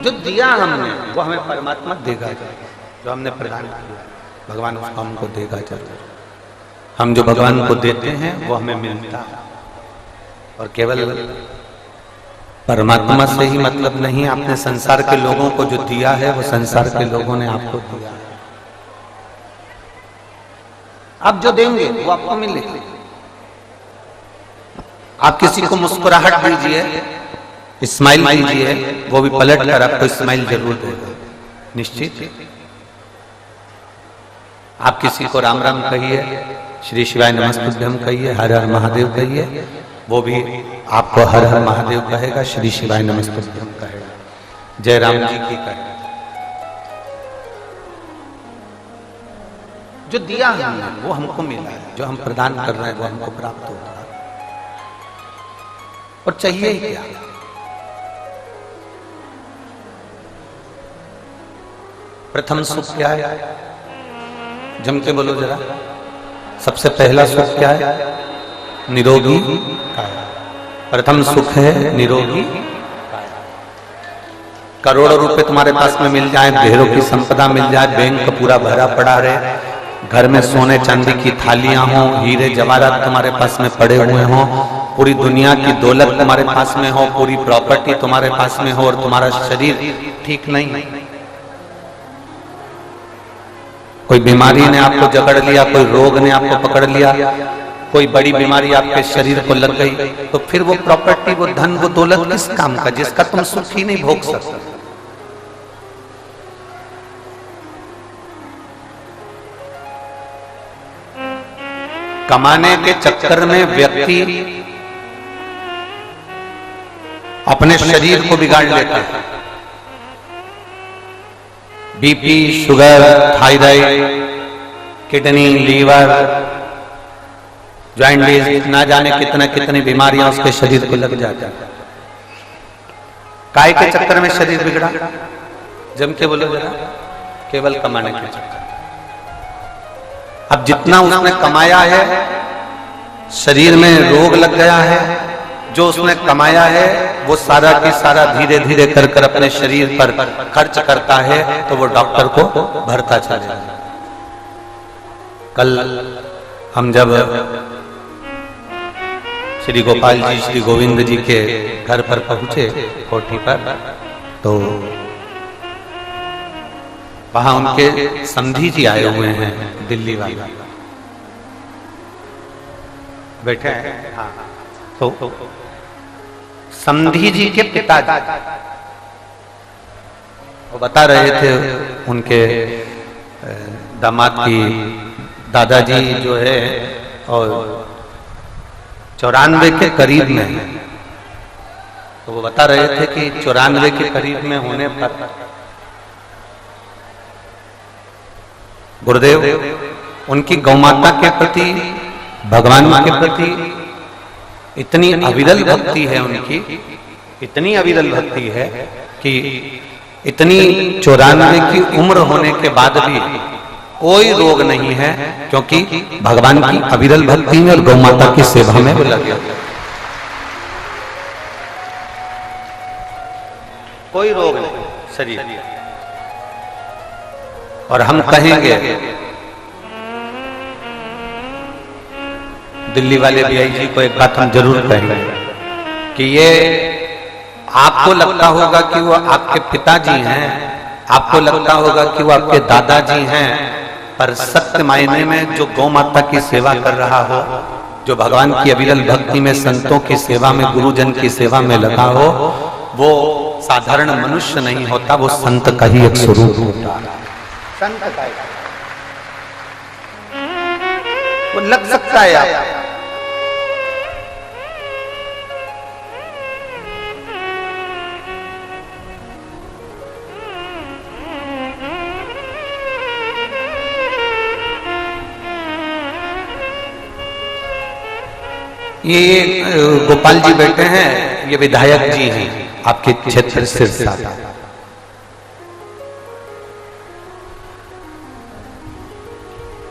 जो दिया हमने वो हमें परमात्मा देगा, जो हमने प्रदान किया भगवान उसको हमको देगा। हम जो भगवान को देते हैं वो हमें मिलता है। और केवल परमात्मा से ही मतलब नहीं, आपने संसार के लोगों को जो दिया है वो संसार के लोगों ने आपको दिया है। आप जो देंगे वो आपको मिलेगा। आप किसी को मुस्कुराहट दीजिए, स्माइल दीजिए, वो भी पलट कर आपको स्माइल जरूर देगा, निश्चित। आप किसी को राम राम कहिए, श्री शिवाय नमस्तुभ्यम कहिए, हर हर महादेव कहिए, वो भी आपको हर हर महादेव कहेगा, श्री शिवाय नमस्तुभ्यम कहेगा, जय राम जी की कहेगा। जो दिया हमने वो हमको मिला है, जो हम प्रदान कर रहे हैं वो हमको प्राप्त होता है। और चाहिए ही क्या? प्रथम सुख क्या है? जम के बोलो जरा। सबसे पहला सुख क्या है? निरोगी काया। प्रथम सुख है निरोगी काया। करोड़ों रुपए तुम्हारे पास में मिल जाए, ढेरों की संपदा मिल जाए, बैंक पूरा भरा पड़ा रहे, घर में सोने चांदी की थालियां हों, हीरे जवाहरात तुम्हारे पास में पड़े हुए हों, पूरी दुनिया की दौलत तुम्हारे पास में हो, पूरी प्रॉपर्टी तुम्हारे पास में हो, और तुम्हारा शरीर ठीक नहीं, कोई बीमारी ने आपको जकड़ लिया, कोई रोग ने आपको पकड़ लिया, कोई बड़ी बीमारी आपके शरीर को लग गई, तो फिर वो प्रॉपर्टी, वो धन, वो दौलत किस काम का, जिसका तुम सुख ही नहीं भोग सकते। कमाने के चक्कर में व्यक्ति अपने शरीर को बिगाड़ लेता है। BP, sugar, thyroid, kidney, liver, joints, ना जाने कितना कितनी बीमारियां उसके शरीर को लग जाती है। काय के चक्कर में शरीर बिगड़ा? जम के बोलो जरा। केवल कमाने के चक्कर। अब जितना उसने कमाया है, शरीर में रोग लग गया है, जो उसने कमाया है वो सारा की सारा धीरे धीरे कर कर अपने शरीर पर खर्च करता है, तो वो डॉक्टर को भरता चला जाता है। कल हम जब श्री गोपाल जी, श्री गोविंद जी के घर पर पहुंचे, कोठी पर, तो वहां उनके समधी जी आए हुए हैं, दिल्ली वाले बैठे हैं। हाँ, तो समधी जी के पिताजी वो बता रहे थे उनके दामाद की दादाजी जो है और 94 के करीब में है, तो वो बता रहे थे कि 94 के करीब में होने पर गुरुदेव उनकी गौमाता के प्रति, भगवान के प्रति इतनी अविरल भक्ति है उनकी, इतनी अविरल भक्ति है कि इतनी 94 की उम्र होने के बाद भी कोई रोग नहीं है, क्योंकि भगवान की अविरल भक्ति में और गौमाता की सेवा में वो लगे। कोई रोग नहीं शरीर। और हम कहेंगे, दिल्ली वाले बीआई जी को एक बात हम जरूर कहेंगे कि ये आपको लगता होगा कि वो आपके पिताजी हैं, आपको लगता होगा कि वो आपके दादाजी हैं, पर सत्य मायने में जो गौ माता की सेवा कर रहा हो, जो भगवान की अविरल भक्ति में, संतों की सेवा में, गुरुजन की सेवा में लगा हो, वो साधारण मनुष्य नहीं होता, वो संत का ही एक स्वरूप होता है। संत का वो लग सकता है आप। ये गोपाल जी बैठे हैं, ये विधायक जी हैं आपके क्षेत्र सिरसा।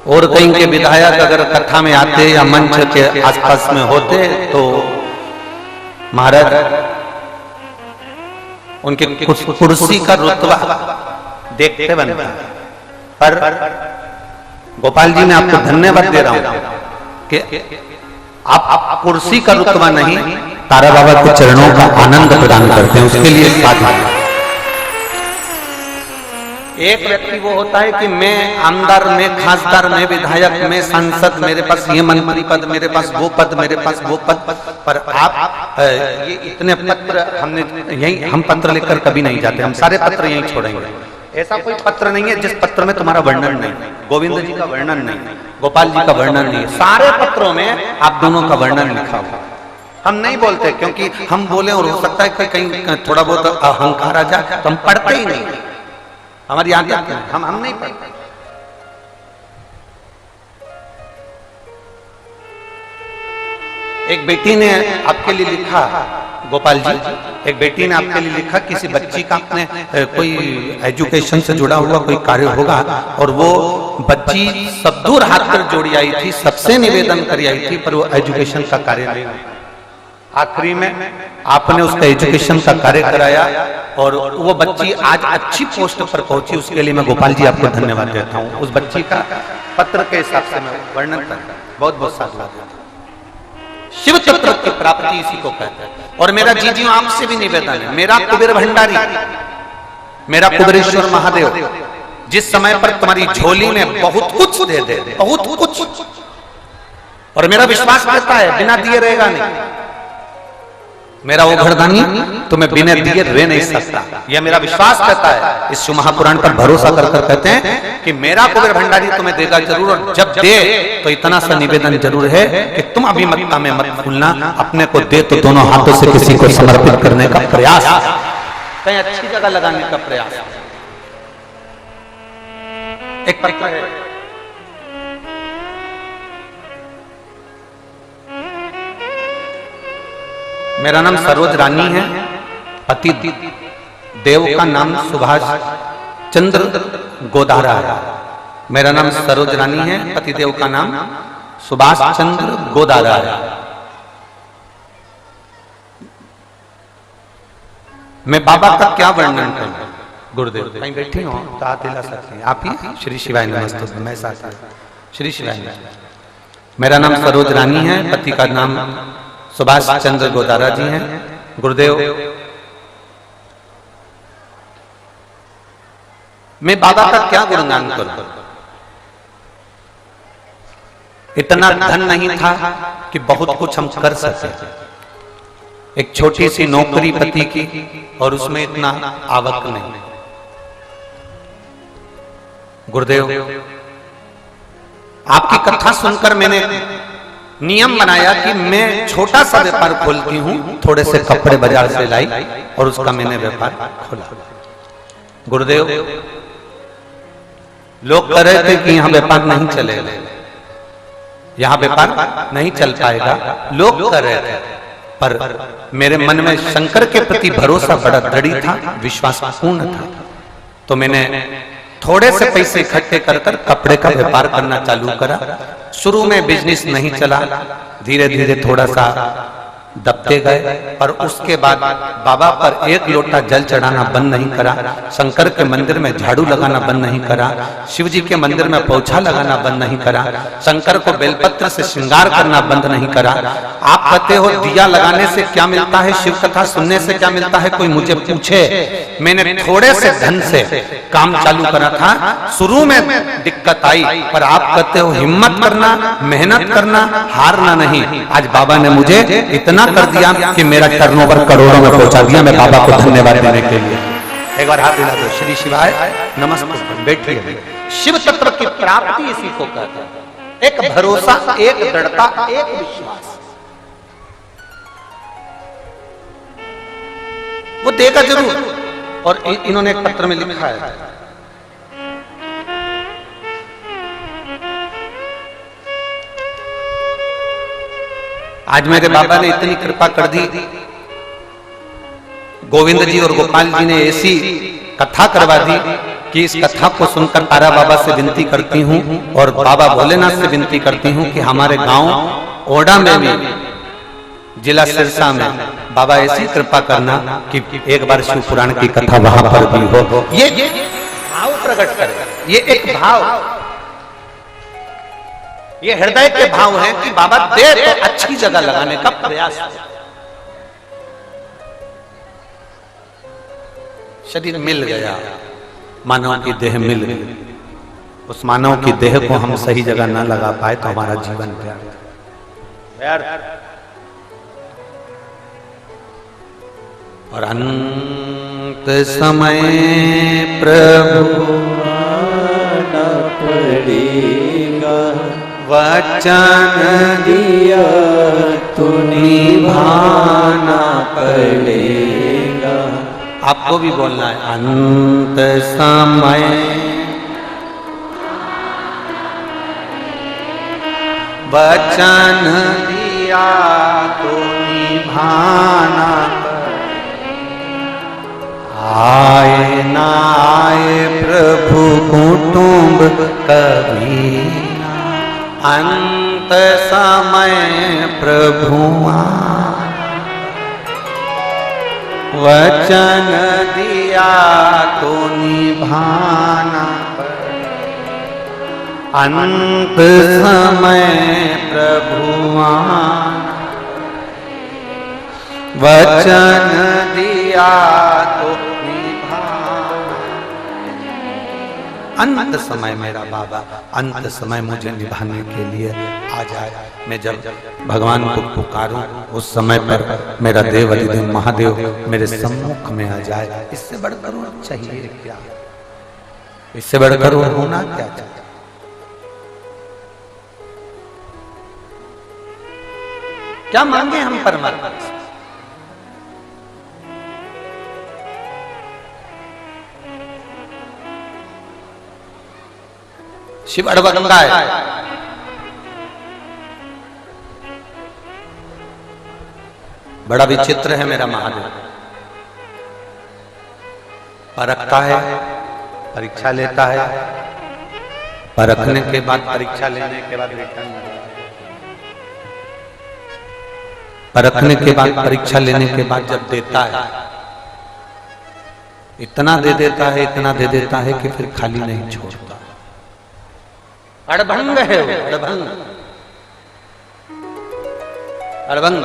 और कहीं के विधायक अगर कथा में आते या मंच के आसपास में होते तो महाराज उनके कुर्सी का रुतबा देखते बनता है। पर गोपाल जी, मैं आपको धन्यवाद दे रहा हूं कि आप कुर्सी का रुतबा नहीं, तारा बाबा के चरणों का आनंद प्रदान करते हैं। उसके लिए साथ एक व्यक्ति वो होता है कि मैं आमदार, मैं खासदार, मैं विधायक, मैं सांसद, मेरे पास ये मंत्री पद, मेरे पास वो पद, मेरे पास वो पद। पर आप ये इतने पत्र हमने यही, हम पत्र लिखकर कभी नहीं जाते, हम सारे पत्र यहीं छोड़ेंगे। ऐसा कोई पत्र नहीं है जिस पत्र में तुम्हारा वर्णन नहीं, गोविंद जी का वर्णन नहीं, गोपाल जी का वर्णन नहीं, सारे पत्रों में आप दोनों का वर्णन लिखा हुआ। हम नहीं बोलते क्योंकि हम बोले और हो सकता है कि कहीं थोड़ा बहुत अहंकार आ जाए, तो हम पढ़ते ही नहीं, हमारी आदत है, हम नहीं पढ़ते। एक बेटी ने आपके लिए लिखा, गोपाल जी, एक बेटी ने आपके लिए लिखा, किसी बच्ची का अपने कोई एजुकेशन से जुड़ा हुआ कोई कार्य होगा और वो बच्ची सब दूर हाथ कर जोड़ी आई थी, सबसे निवेदन करी आई थी, पर वो एजुकेशन का कार्य नहीं। आखिरी में आपने उसका एजुकेशन का कार्य कराया और वो बच्ची आज अच्छी पोस्ट पर पहुंची। उसके लिए मैं गोपाल जी आपको धन्यवाद देता हूं। उस बच्ची का पत्र के हिसाब से मैं वर्णन करता हूं। बहुत बहुत साधुवाद देता हूं। शिव तत्व की प्राप्ति इसी को कहते हैं। और मेरा जीजी आपसे भी निवेदन है, मेरा कुबेर भंडारी, मेरा कुबेरेश्वर महादेव जिस समय पर तुम्हारी झोली में बहुत कुछ दे दे, बहुत कुछ, और मेरा विश्वास करता है बिना दिए रहेगा नहीं। मेरा वो घरदानी तुम्हें बिना दिए रह नहीं सकता, यह मेरा विश्वास करता है। इस शिव महापुराण पर भरोसा कर कर कहते हैं कि मेरा कुबेर भंडारी तुम्हें देगा जरूर, और जब दे तो इतना सा निवेदन जरूर है कि तुम अभिमतता में मत भूलना, अपने को दे तो दोनों हाथों से किसी को समर्पित करने का प्रयास, कहीं अच्छी जगह लगाने का प्रयास। एक पत्र है, मेरा नाम सरोज रानी है, पति देव का नाम सुभाष चंद्र गोदारा है। मेरा नाम सरोज रानी है, पति देव का नाम सुभाष चंद्र गोदारा है। मैं बाबा का क्या वर्णन करूं? गुरुदेव कहीं बैठे हो तो हाथ हिला सकते हैं आप ही। श्री शिवाय नमस्ते, मैं साथ श्री शिवाय नमस्ते। मेरा नाम सरोज रानी है, पति का नाम सुभाष चंद्र गोदारा जी हैं। गुरुदेव, मैं बाबा का क्या गुणगान करूं? इतना धन नहीं था कि बहुत कुछ हम कर सके। एक छोटी सी नौकरी पति की और उसमें इतना आवक नहीं। गुरुदेव, आपकी कथा सुनकर मैंने नियम बनाया कि मैं छोटा सा व्यापार खोलती हूं, थोड़े से कपड़े बाजार से लाई और उसका मैंने व्यापार खोला। गुरुदेव, लोग कह रहे थे कि यहां व्यापार नहीं चलेगा, यहां व्यापार नहीं चल पाएगा, लोग कह रहे थे, पर मेरे मन में शंकर के प्रति भरोसा बड़ा दृढ़ था, विश्वास पूर्ण था। तो मैंने थोड़े से पैसे इकट्ठे कर कर कपड़े का व्यापार करना चालू करा। शुरू में बिजनेस नहीं चला, धीरे धीरे थोड़ा सा दबते गए, पर उसके बाद बाबा पर एक लोटा जल चढ़ाना बंद नहीं करा, शंकर के मंदिर में झाड़ू लगाना बंद नहीं करा, शिव जी के मंदिर में पोछा लगाना बंद नहीं करा, शंकर को बेलपत्र से श्रृंगार करना बंद नहीं करा। आप कहते हो दिया लगाने से क्या मिलता है, शिव कथा सुनने से क्या मिलता है, कोई मुझे पूछे। मैंने थोड़े से धन से काम चालू करा था, शुरू में दिक्कत आई, पर आप कहते हो हिम्मत करना, मेहनत करना, हारना नहीं। आज बाबा ने मुझे इतना कर दिया कि मेरा टर्नओवर करोड़ों में पहुंचा दिया। मैं बाबा को धन्यवाद देने के लिए एक बार हाथ मिला दो। श्री शिवाय नमस्ते। बैठिए। शिव तत्व की प्राप्ति इसी को कहते हैं, एक भरोसा, एक दृढ़ता, एक विश्वास। वो देगा जरूर। और इन्होंने एक पत्र में लिखा है, आज मेरे बाबा ने इतनी कृपा कर दी, गोविंद जी और गोपाल जी ने ऐसी कथा करवा दी कि इस कथा को सुनकर तारा बाबा से विनती करती हूँ और बाबा भोलेनाथ से विनती करती हूँ कि हमारे गांव ओडा में भी जिला सिरसा में। बाबा ऐसी कृपा करना कि एक बार शिव पुराण की कथा वहां पर भी हो। ये भाव प्रकट करे, ये एक भाव, ये हृदय के भाव है कि बाबा दे तो अच्छी जगह लगाने का प्रयास है। शरीर मिल गया, मानव की देह मिल गई, उस मानव की देह को हम सही जगह ना लगा पाए तो हमारा जीवन व्यर्थ। और अंत समय प्रभु न पड़ेगा, वचन दिया तो निभाना पड़ेगा। आपको भी बोलना है, अंत समय वचन दिया तो निभाना, आए ना आए प्रभु कुटुंब कभी, अंत समय प्रभु वचन दिया तो निभाना, अंत समय प्रभु वचन दिया तो अंत समय मेरा बाबा, अंत समय मुझे निभाने के लिए आ जाए। मैं जब भगवान को पुकारूं उस समय पर मेरा देव अधिदेव महादेव मेरे सम्मुख में आ जाए। इससे बढ़कर चाहिए क्या? इससे बढ़कर होना क्या चाहिए? क्या मांगे हम परमात्मा से? शिव अड़बंगा है, बड़ा विचित्र है मेरा महादेव। परखता है, परीक्षा लेता है, परखने के बाद परीक्षा लेने के बाद रिटर्न, परखने के बाद परीक्षा लेने के बाद जब देता है इतना दे देता है, इतना दे देता है कि फिर खाली नहीं छोड़ता। अड़भंग है वो, अड़भंग, अड़भंग।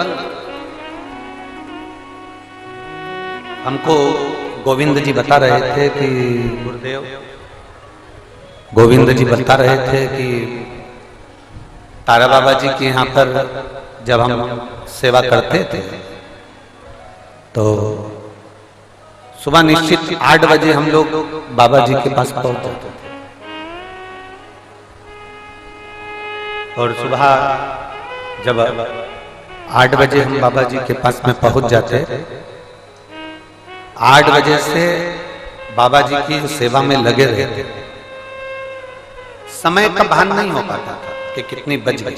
हमको गोविंद जी बता रहे थे कि गुरुदेव गोविंद जी बता रहे थे कि तारा बाबा जी के यहाँ पर जब हम सेवा करते थे तो सुबह निश्चित 8 बजे हम लोग बाबा जी के पास पहुंच जाते थे। और सुबह जब 8 बजे हम बाबा जी के पास में पहुंच जाते, 8 बजे से बाबा जी की सेवा में लगे रहते। समय का भान नहीं हो पाता था कि कितनी बज गई।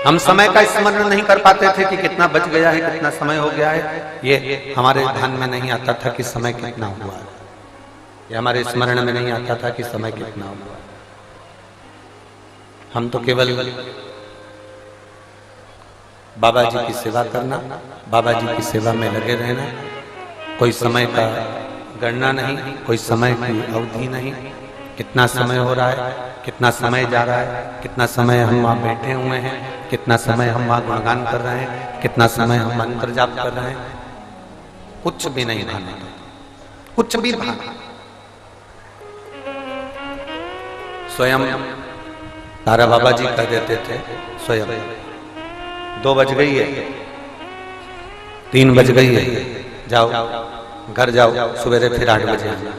हम समय का स्मरण नहीं कर पाते थे कि कितना बज गया है, कितना समय हो गया है। ये हमारे ध्यान में नहीं आता था कि समय कितना हुआ है, ये हमारे स्मरण में नहीं आता था कि समय कितना हुआ। हम तो केवल बाबा जी की सेवा करना, बाबा जी की सेवा में लगे रहना, कोई समय का गणना नहीं, कोई समय की अवधि नहीं, कितना समय हो रहा है, कितना समय जा रहा है, कितना समय हम वहाँ बैठे हुए हैं, कितना समय हम वहाँ गुणगान कर रहे हैं, कितना समय हम मंत्र जाप कर रहे हैं, कुछ भी नहीं भाना, कुछ भी भाना। स्वयं तारा बाबा जी कह देते थे, स्वयं 2 बज गई है, 3 बज गई है, जाओ घर जाओ, सवेरे फिर 8 बजे आना।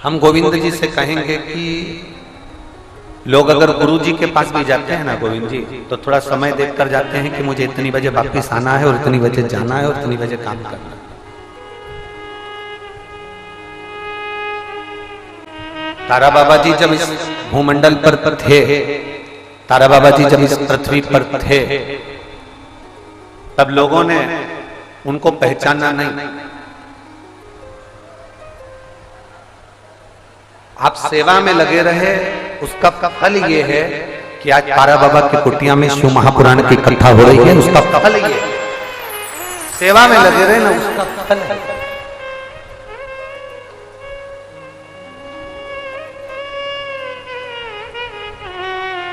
हम गोविंद जी से कहेंगे कि लोग अगर गुरु जी के पास भी जाते हैं ना गोविंद जी, तो थोड़ा समय देखकर जाते हैं कि मुझे इतनी बजे वापस आना है और इतनी बजे जाना है और इतनी बजे काम करना है। तारा बाबा जी जब इस भूमंडल पर थे, तारा बाबा जी जब इस पृथ्वी पर थे, तब लोगों ने उनको पहचाना नहीं। आप सेवा में लगे रहे उसका फल ये है कि आज तारा बाबा की कुटिया में शिव महापुराण की कथा हो रही है। उसका फल ये है, सेवा में लगे रहे ना, उसका फल है।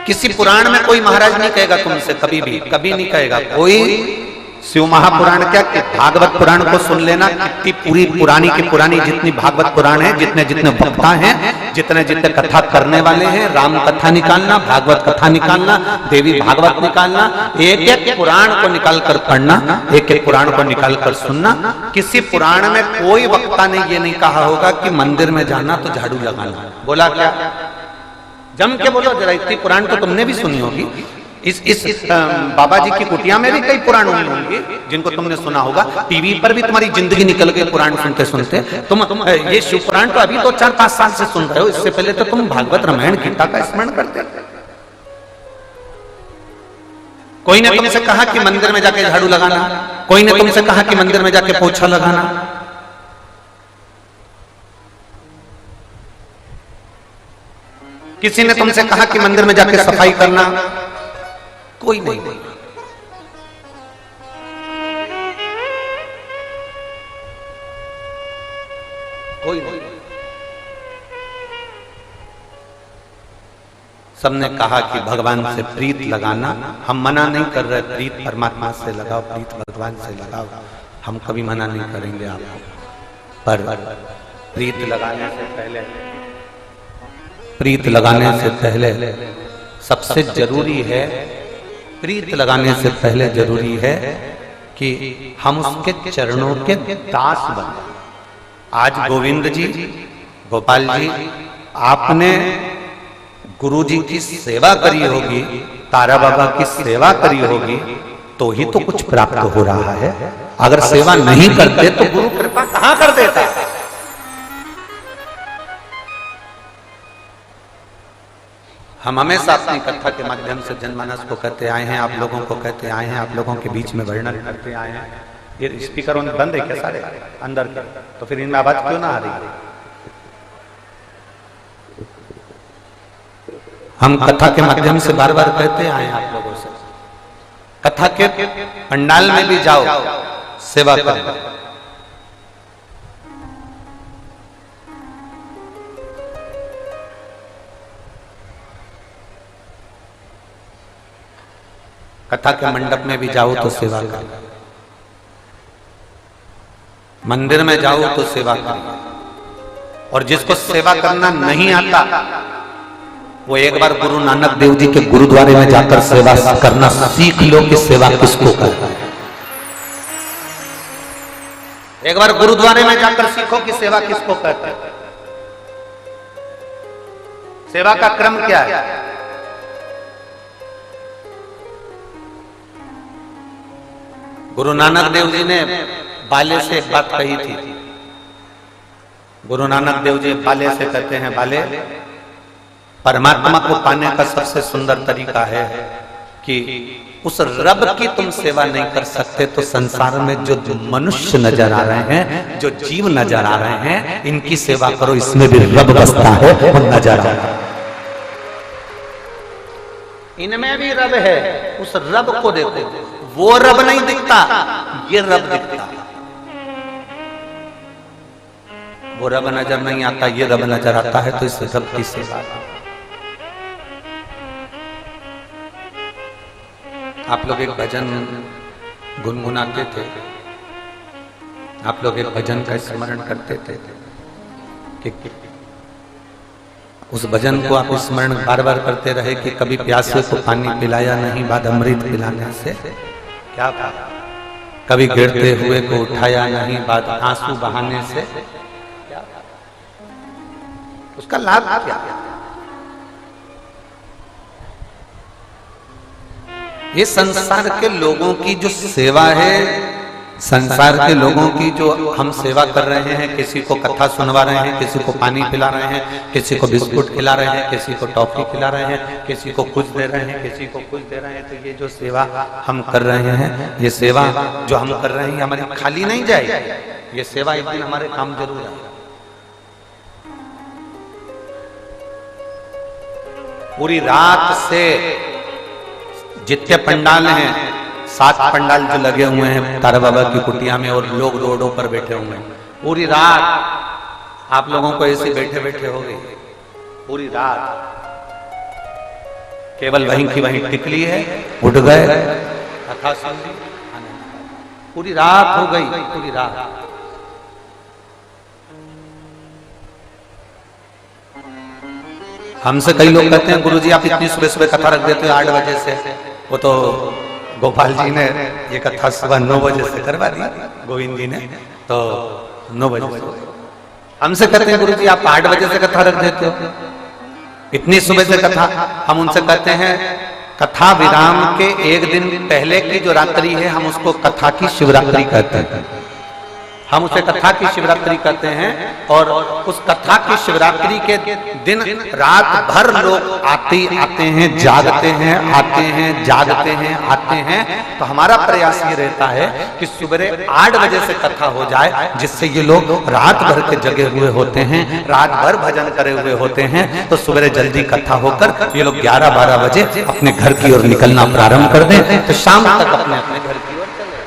किसी पुराण में कोई महाराज नहीं कहेगा तुमसे, कभी भी कभी नहीं कहेगा कोई। शिव महापुराण क्या कि भागवत पुराण को सुन लेना, कितनी पूरी पुरानी की पुरानी जितनी भागवत पुराण है, जितने जितने वक्ता हैं, जितने जितने कथा करने वाले हैं, राम कथा निकालना, भागवत कथा निकालना, देवी भागवत निकालना, एक एक पुराण को निकाल कर पढ़ना, एक एक पुराण को निकाल कर सुनना। किसी पुराण में कोई वक्ता ने ये नहीं कहा होगा कि मंदिर में जाना तो झाड़ू लगाना। बोला क्या? जम के बोलो जरा, इतनी पुराण तो तुमने भी सुनी होगी। इस बाबा जी की कुटिया में भी कई पुराण होंगे जिनको तुमने सुना होगा। टीवी पर भी तुम्हारी जिंदगी निकल गई पुराण सुनते सुनते। तुम ये शिव पुराण तो अभी तो 4-5 साल से सुन रहे हो, इससे पहले तो तुम भागवत रामायण गीता का स्मरण करते। कोई ने तुमसे कहा कि मंदिर में जाके झाड़ू लगाना, कोई ने तुमसे कहा कि मंदिर में जाके पोछा लगाना। किसी ने तुमसे कहा कि मंदिर में जाके सफाई करना? कोई नहीं। कोई नहीं। सबने कहा कि भगवान से प्रीत लगाना। हम मना नहीं कर रहे, प्रीत परमात्मा से लगाओ, प्रीत भगवान से लगाओ, हम कभी मना नहीं करेंगे आपको। पर प्रीत लगाने से पहले, प्रीत लगाने से पहले सबसे जरूरी है, प्रीत लगाने से पहले जरूरी है कि हम उसके चरणों के दास बने। आज गोविंद जी, गोपाल जी, आपने गुरु जी की सेवा करी होगी, तारा बाबा की सेवा करी होगी, तो ही तो कुछ प्राप्त हो रहा है। अगर सेवा नहीं करते तो गुरु कृपा कहां कर देता? हम हमेशा अपनी कथा के माध्यम से जनमानस को कहते आए हैं, आप लोगों को कहते आए हैं, आप लोगों के बीच में वर्णन करते आए हैं। ये स्पीकर बंद है क्या सारे अंदर के? तो फिर इनमें आवाज क्यों ना आ रही? हम कथा के माध्यम से बार बार कहते आए हैं आप लोगों से, कथा के पंडाल में भी जाओ, सेवा करो। कथा के मंडप में भी जाओ तो सेवा करो, मंदिर में जाओ तो सेवा करो। और जिसको सेवा करना नहीं आता, वो एक बार गुरु नानक देव जी के गुरुद्वारे में जाकर सेवा करना सीख लो कि सेवा किसको करना है। एक बार गुरुद्वारे में जाकर सीखो कि सेवा किसको करते हैं। सेवा का क्रम क्या है? गुरु नानक देव जी ने बाले से एक बात कही थी। गुरु नानक देव जी बाले से कहते हैं, बाले, परमात्मा को पाने का सबसे सुंदर तरीका है कि उस रब की तुम सेवा नहीं कर सकते तो संसार में जो मनुष्य नजर आ रहे हैं, जो जीव नजर आ रहे हैं, इनकी सेवा करो, इसमें भी रब बसता है, वो नजर आ रहा है। इनमें भी रब है, उस रब को देखो, वो रब नहीं दिखता, ये रब दिखता। वो रब नजर नहीं आता, ये रब नजर आता है, तो इस रब की सेवा। आप लोग एक भजन गुनगुनाते थे, आप लोग एक भजन का स्मरण करते थे कि उस भजन को आप स्मरण बार बार करते रहे कि कभी प्यासे को पानी पिलाया नहीं, बाद अमृत पिलाने से क्या पाया, कभी गिरते हुए को उठाया नहीं, बाद आंसू बहाने से क्या, उसका लाभ क्या? ये संसार के लोगों की जो सेवा है, संसार के लोगों की जो हम सेवा कर रहे हैं, किसी को कथा सुनवा रहे हैं, किसी को पानी पिला रहे हैं, किसी को बिस्कुट खिला रहे हैं, किसी को टॉफी खिला रहे हैं, किसी को कुछ दे रहे हैं, किसी को कुछ दे रहे हैं, तो ये जो सेवा हम कर रहे हैं, ये सेवा जो हम कर रहे हैं हमारी खाली नहीं जाएगी। ये सेवा एक दिन हमारे काम जरूर है। पूरी रात से जितने पंडाल हैं, 7 पंडाल जो लगे हुए हैं तारा बाबा की कुटिया में, और लोग रोडों पर बैठे हुए हैं, पूरी रात आप लोगों को ऐसे बैठे बैठे हो गई। पूरी रात केवल वहीं की वहीं टिकली है, उठ गए, कथा सुन ली, पूरी रात हो गई, पूरी रात। हमसे कई लोग कहते हैं गुरुजी आप इतनी सुबह सुबह कथा रख देते हो 8 बजे से। वो तो गोपाल जी ने ये कथा सुबह 9 बजे से करवा दी, गोविंद जी ने तो 9 बजे। हमसे कहते हैं गुरुजी आप 8 बजे से कथा रख देते हो, इतनी सुबह से कथा। हम उनसे कहते हैं कथा विराम के एक दिन पहले की जो रात्रि है हम उसको कथा की शिवरात्रि कहते हैं। हम उसे कथा की शिवरात्रि कहते हैं, और उस कथा की शिवरात्रि के दिन रात भर लोग आते हैं, जागते हैं, आते हैं, जागते हैं, आते हैं। तो हमारा प्रयास ये रहता है कि सुबह 8 बजे से कथा हो जाए, जिससे ये लोग रात भर के जगे हुए होते हैं, रात भर भजन करे हुए होते हैं। तो सुबह जल्दी कथा होकर ये लोग 11-12 बजे अपने घर की ओर निकलना प्रारंभ कर दें, तो शाम तक अपने अपने घर की ओर चले।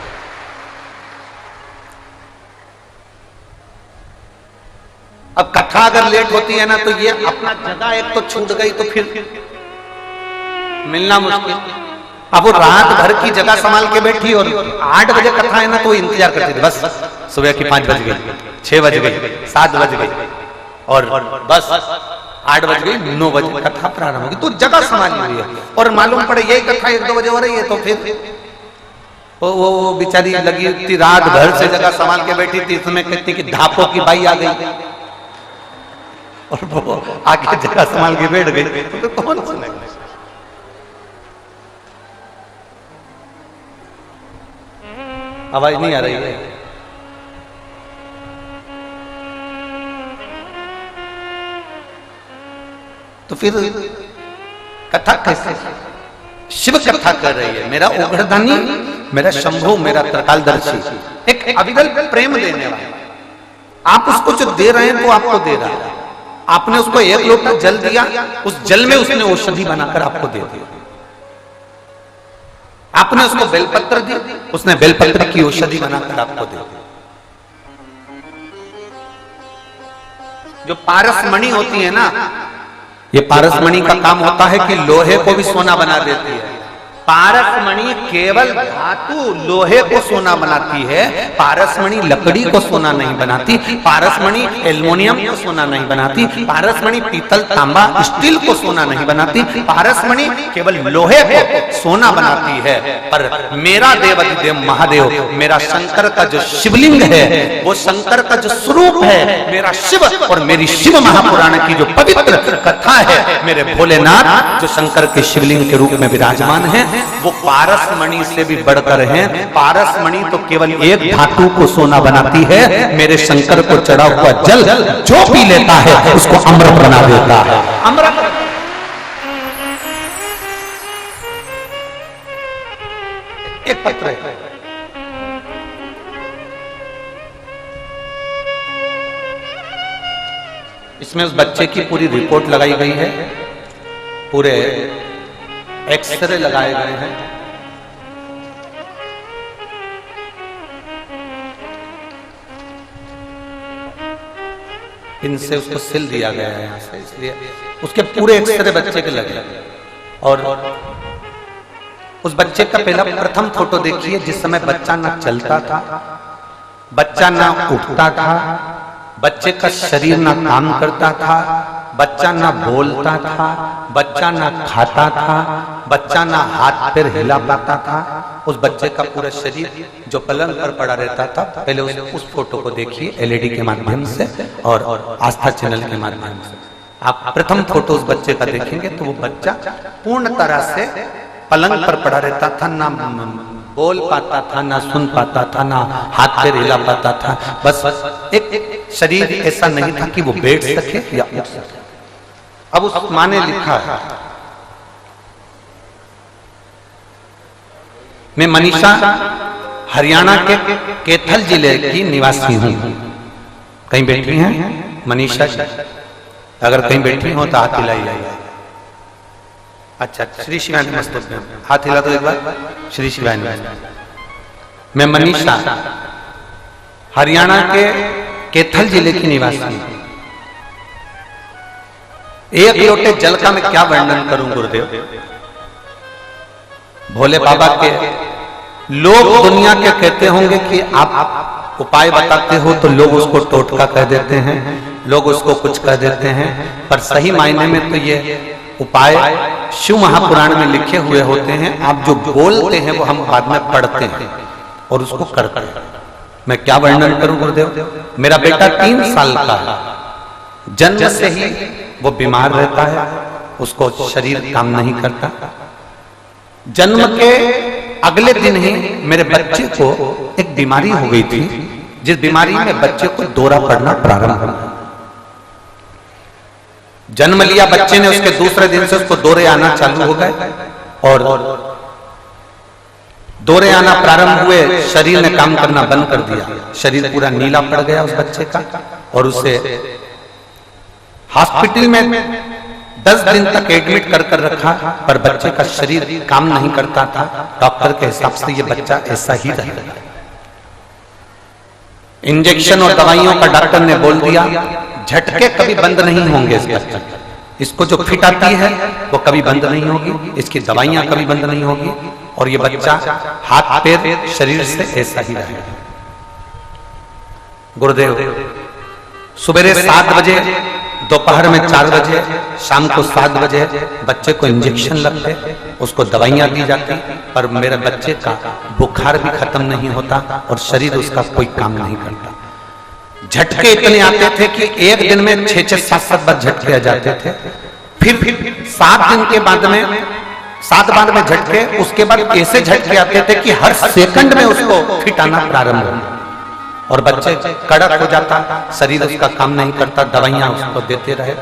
अब कथा अगर लेट होती है ना, तो ये अपना जगह एक तो छूट गई, तो फिर मिलना मुश्किल। अब वो रात भर की जगह संभाल के बैठी, और 8 बजे कथा है ना, तो इंतजार करती थी। बस सुबह की 5 बज गई, 6 बज गई, 7 बज गई, और बस 8 बज गई, 9 बजे कथा प्रारंभ होगी, तो जगह संभाली हुई है। और मालूम पड़े यही कथा 1-2 बजे हो रही है, तो फिर वो बेचारी लगी थी रात भर से जगह संभाल के बैठी थी, इसमें कहती कि धापो की बाई आ गई, और वो आगे जगह संभाल के बैठ गई, तो कौन सुनेगा? आवाज नहीं आ रही है? तो फिर कथा कैसे? शिव कथा कर रही है, मेरा ओघड़दानी, मेरा शंभु, मेरा त्रिकालदर्शी, एक अविरल प्रेम देने वाला। आप उसको जो दे रहे हैं तो आपको दे रहा है। आपने उसको 1 लोटा जल दिया, उस जल में उसने औषधि बनाकर आपको दे दिया। आपने उसको बेलपत्र दी, उसने बेलपत्र की औषधि बनाकर आपको दे दी। जो पारसमणि होती है ना, ये पारसमणि का काम होता है कि लोहे को भी सोना बना देती है। पारसमणि केवल धातु लोहे को सोना बनाती है, पारसमणि लकड़ी को सोना नहीं बनाती, पारसमणि एल्युमिनियम को सोना नहीं बनाती, पारसमणि पीतल तांबा स्टील को सोना नहीं बनाती, पारसमणि केवल लोहे को सोना बनाती है। पर मेरा देवाधिदेव महादेव, मेरा शंकर का जो शिवलिंग है, वो शंकर का जो स्वरूप है, मेरा शिव और मेरी शिव महापुराण की जो पवित्र कथा है, मेरे भोलेनाथ जो शंकर के शिवलिंग के रूप में विराजमान है, वो पारसमणि से भी बढ़कर हैं। पारसमणि तो केवल एक धातु को सोना बनाती है, मेरे शंकर को चढ़ा हुआ जल जो पी लेता है उसको अमृत बना देता है। अमृत एक पत्र है, इसमें उस बच्चे की पूरी रिपोर्ट लगाई गई है, पूरे एक्सरे लगाए गए हैं। इनसे उसको सिल दिया गया है यहाँ से, इसलिए उसके पूरे एक्सरे बच्चे के लगे। और उस बच्चे का पहला प्रथम फोटो देखिए, जिस समय बच्चा ना चलता था, बच्चा ना उठता था, बच्चे का शरीर ना काम करता था, बच्चा ना बोलता था, बच्चा ना खाता था, बच्चा ना हाथ पैर हिला पाता था। उस बच्चे का पूरा शरीर जो पलंग पर पड़ा रहता था, पहले उस फोटो को देखिए एलईडी के माध्यम से और आस्था चैनल के माध्यम से। आप प्रथम फोटो उस बच्चे का देखेंगे तो वो बच्चा पूर्ण तरह से पलंग पर पड़ा रहता था, ना बोल पाता था, ना सुन पाता था, ना हाथ पैर हिला पाता था। बस एक शरीर ऐसा नहीं था कि वो बैठ सके या उठ सके। अब उस माँ ने लिखा है, मैं मनीषा हरियाणा के कैथल जिले की निवासी हूँ। कहीं बैठी हैं मनीषा जी? अगर कहीं बैठी हो तो हाथ हिलाई जाइए। अच्छा, श्री शिवाय नमस्तुभ्यम में हाथ हिला दो एक बार। श्री शिवाय नमस्तुभ्यम। मैं मनीषा हरियाणा के कैथल जिले की निवासी हूं। एक लोटे जल का मैं क्या वर्णन करूं गुरुदेव। भोले बाबा के लोग दुनिया के कहते होंगे कि आप उपाय बताते हो तो लोग उसको टोटका कह देते हैं, लोग उसको कुछ कह देते हैं, पर सही मायने में तो ये उपाय शिव महापुराण में लिखे हुए होते हैं। आप जो बोलते हैं वो हम बाद में पढ़ते हैं और उसको करते हैं। मैं क्या वर्णन करूं गुरुदेव। मेरा बेटा 3 साल का है, जन्म से ही वो बीमार रहता है, उसको शरीर काम नहीं करता। जन्म के अगले दिन ही मेरे बच्चे को एक बीमारी हो गई थी, जिस बीमारी में बच्चे को दौरा पड़ना प्रारंभ हुआ। जन्म लिया बच्चे ने, उसके दूसरे दिन से उसको दौरे आना चालू हो गए और दौरे आना प्रारंभ हुए। शरीर ने काम करना बंद कर दिया, शरीर पूरा नीला पड़ गया उस बच्चे का और उसे हॉस्पिटल में 10 दिन तक एडमिट कर रखा, पर बच्चे का शरीर काम नहीं करता था। डॉक्टर के हिसाब से ये बच्चा ऐसा ही रहेगा। इंजेक्शन और दवाइयों का डॉक्टर ने बोल दिया, झटके कभी बंद नहीं होंगे इस बच्चे। इसको जो फिट आती है वो कभी बंद नहीं होगी, इसकी दवाइयां कभी बंद नहीं होगी और ये बच्चा हाथ पैर शरीर से ऐसा ही रहेगा। गुरुदेव सुबह 7 बजे, दोपहर में 4 बजे, शाम को 7 बजे बच्चे को इंजेक्शन लगते, उसको दवाइयां दी जाती, पर मेरे बच्चे का बुखार भी खत्म नहीं होता और शरीर उसका कोई काम नहीं करता। झटके इतने आते थे कि एक दिन में 6-6, 7-7 बार झटके आ जाते थे। फिर 7 दिन के बाद में 7 बार में झटके, उसके बाद ऐसे झटके आते थे कि हर सेकंड में उसको फिट आना प्रारंभ हो और बच्चे कड़क हो जाता, शरीर उसका काम नहीं करता, दवाइयां उसको देते रहे।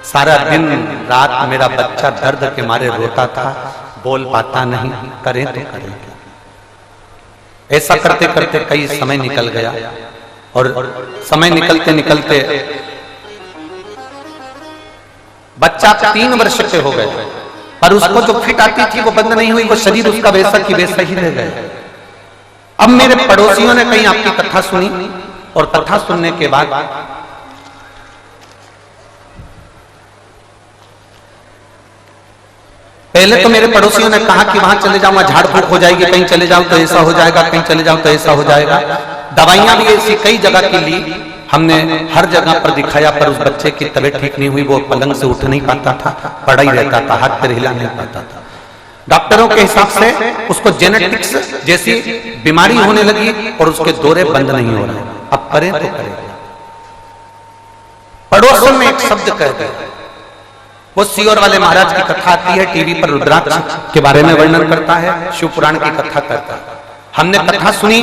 सारा दिन रात मेरा बच्चा दर्द के मारे रोता था, बोल पाता नहीं, करें तो करें। ऐसा करते करते कई समय निकल गया और समय निकलते निकलते बच्चा 3 वर्ष के हो गए, पर उसको जो फिट आती थी वो बंद नहीं हुई, वो शरीर उसका वैसा की वैसा ही रह गया। अब मेरे पड़ोसियों ने कहीं आपकी कथा सुनी और कथा सुनने के बाद पहले तो मेरे पड़ोसियों ने कहा कि वहां चले जाओ, वहां झाड़ फूक हो जाएगी, कहीं चले जाओ तो ऐसा हो जाएगा, कहीं चले जाओ तो ऐसा हो जाएगा। दवाइयां भी ऐसी कई जगह की ली, हमने हर जगह पर दिखाया, पर उस बच्चे की तबीयत ठीक नहीं हुई। वो पलंग से उठ नहीं पाता था, पड़ा ही रहता था, हाथ पैर हिला नहीं पाता था। डॉक्टरों के हिसाब से उसको जेनेटिक्स जैसी बीमारी होने लगी और उसके दौरे बंद नहीं हो रहे। अब करें तो करें। पड़ोसन में एक शब्द कह गए, वो सीहोर वाले महाराज की कथा आती है टीवी पर, रुद्राक्ष के बारे में वर्णन करता है, शिव पुराण की कथा करता है। हमने कथा सुनी,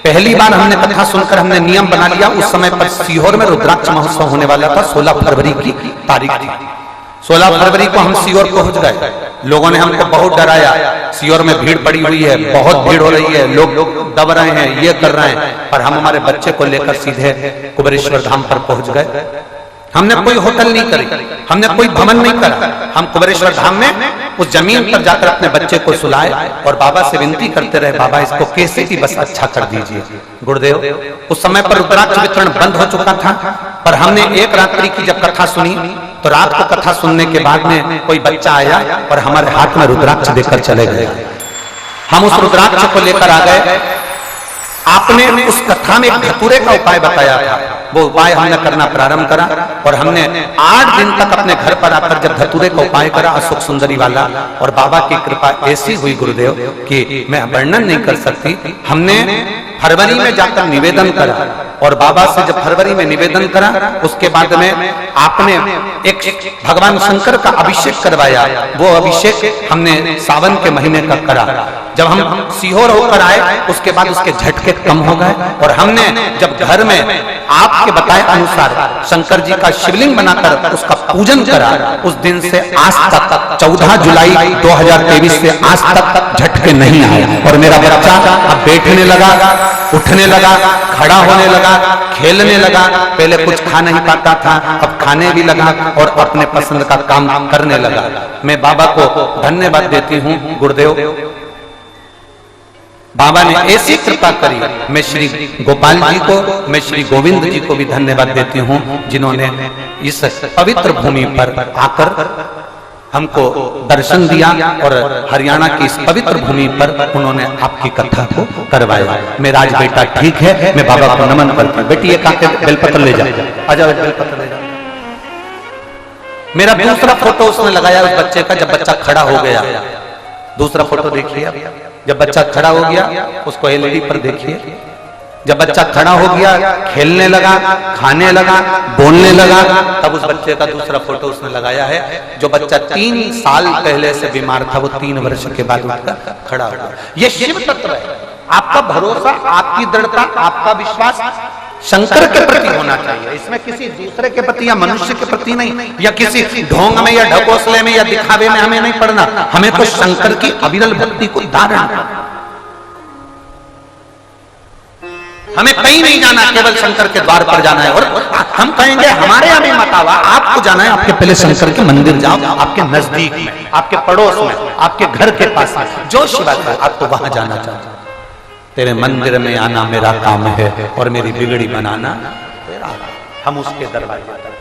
पहली बार हमने कथा सुनकर हमने नियम बना लिया। उस समय पर सीहोर में रुद्राक्ष महोत्सव होने वाला था, 16 फरवरी की तारीख थी। 16 फरवरी को हम सीहोर पहुंच गए। लोगों ने हमको बहुत डराया, सीहोर में भीड़ पड़ी हुई है, बहुत भीड़ हो रही है, लोग दब रहे हैं, ये कर रहे हैं, पर हम हमारे बच्चे को लेकर सीधे कुबेरेश्वर धाम पर पहुंच गए। हमने कोई होटल नहीं करी, हमने कोई भवन नहीं करा, हम कुबेरेश्वर धाम में उस जमीन पर जाकर अपने बच्चे को सुलाए और बाबा से विनती करते रहे, बाबा इसको कैसे भी बस अच्छा कर दीजिए। गुरुदेव उस समय पर रुद्राक्ष वितरण बंद हो चुका था, पर हमने एक रात्रि की जब कथा सुनी तो रात को कथा सुनने के बाद में कोई बच्चा आया और हमारे हाथ में रुद्राक्ष देकर चले गए। हम उस रुद्राक्ष को लेकर आ गए। आपने उस कथा में एक धतूरे का उपाय बताया था, वो उपाय हमने करना प्रारंभ करा और हमने 8 दिन तक अपने घर पर आकर जब धतूरे का उपाय करा, अशोक सुंदरी वाला, और बाबा की कृपा ऐसी हुई गुरुदेव कि मैं वर्णन नहीं कर सकती। हमने फरवरी में जाकर निवेदन करा और बाबा से जब फरवरी में निवेदन करा, उसके बाद में आपने एक भगवान शंकर का अभिषेक करवाया। वो अभिषेक हमने सावन के महीने का करा। जब हम सीहोर होकर आए उसके बाद उसके झटके कम हो गए और हमने जब घर में आपके बताए अनुसार शंकर जी का शिवलिंग बनाकर उसका पूजन करा, उस दिन से आज तक 14 जुलाई 2023 से आज तक झटके नहीं आए और मेरा बच्चा अब बैठने लगा, उठने लगा, खड़ा होने लगा, खेलने लगा, पहले कुछ खा नहीं पाता था, अब खाने भी लगा और अपने पसंद का काम करने लगा। मैं बाबा को धन्यवाद देती हूँ, गुरुदेव बाबा ने ऐसी कृपा करी। मैं श्री गोपाल जी को, मैं श्री गोविंद जी को भी धन्यवाद देती हूँ, जिन्होंने इस पवित्र भूमि पर आकर हमको दर्शन दिया और हरियाणा की इस पवित्र भूमि पर उन्होंने आपकी कथा को करवाया। मेरा आज बेटा ठीक है, मैं बाबा को नमन करता हूँ। बेटी ये काके बेलपत्र ले जा, आजा बेलपत्र ले जा। मेरा दूसरा फोटो उसने लगाया उस बच्चे का, जब बच्चा खड़ा हो गया। दूसरा फोटो देखिए, जब बच्चा खड़ा हो गया उसको एलईडी पर देखिए। जब बच्चा खड़ा हो गया, खेलने लगा, खाने लगा, बोलने लगा, तब उस बच्चे का दूसरा फोटो उसने लगाया है। जो बच्चा 3 साल पहले से बीमार था, वो 3 वर्ष के बाद उठकर खड़ा हो गया। ये शिव तत्व है। आपका भरोसा, आपकी दृढ़ता, आपका विश्वास शंकर के प्रति होना चाहिए। इसमें किसी दूसरे के प्रति या मनुष्य के प्रति नहीं, या किसी ढोंग में या ढकोसले में या दिखावे में हमें नहीं पड़ना। हमें तो शंकर की अविरल भक्ति को धारण करना। हमें कहीं नहीं जाना, केवल शंकर के द्वार पर जाना है। और हम कहेंगे हमारे यहाँ मत आवा, आपको जाना है, आपके पहले शंकर के मंदिर जाओ, आपके नजदीक में, आपके पड़ोस में, आपके घर के पास में जो शिवालय है, आपको वहां जाना चाहिए। तेरे मंदिर में आना मेरा काम है और मेरी बिगड़ी बनाना तेरा। हम उसके दरवाजे तक,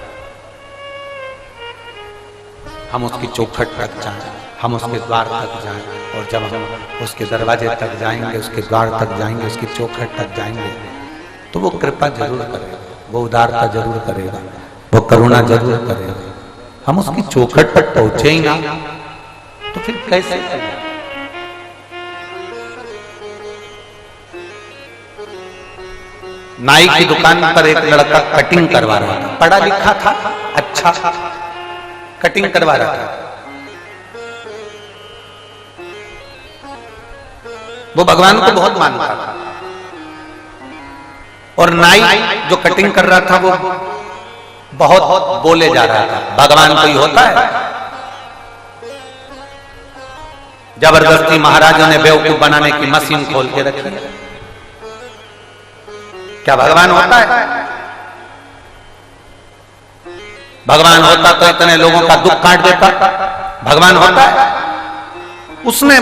हम उसकी चौखट तक जाएं, हम उसके द्वार तक जाएं। और जब हम उसके दरवाजे तक जाएंगे, उसके द्वार तक जाएंगे, उसकी चौखट तक जाएंगे, तो वो कृपा जरूर करेगा, वो उदारता जरूर करेगा, वो करुणा जरूर करेगा। हम उसकी चौखट तक पहुंचे ही ना तो फिर कैसे? नाई की दुकान पर एक लड़का कटिंग करवा रहा था, पढ़ा लिखा था, अच्छा कटिंग करवा रहा था। वो भगवान को बहुत मानता था और नाई जो कटिंग कर रहा था वो बहुत बोले जा रहा था। भगवान कोई होता है? जबरदस्ती महाराजों ने बेवकूफ बनाने की मशीन खोल के रखी है। क्या भगवान होता है? भगवान होता तो इतने लोगों का दुख काट देता। भगवान होता है? उसने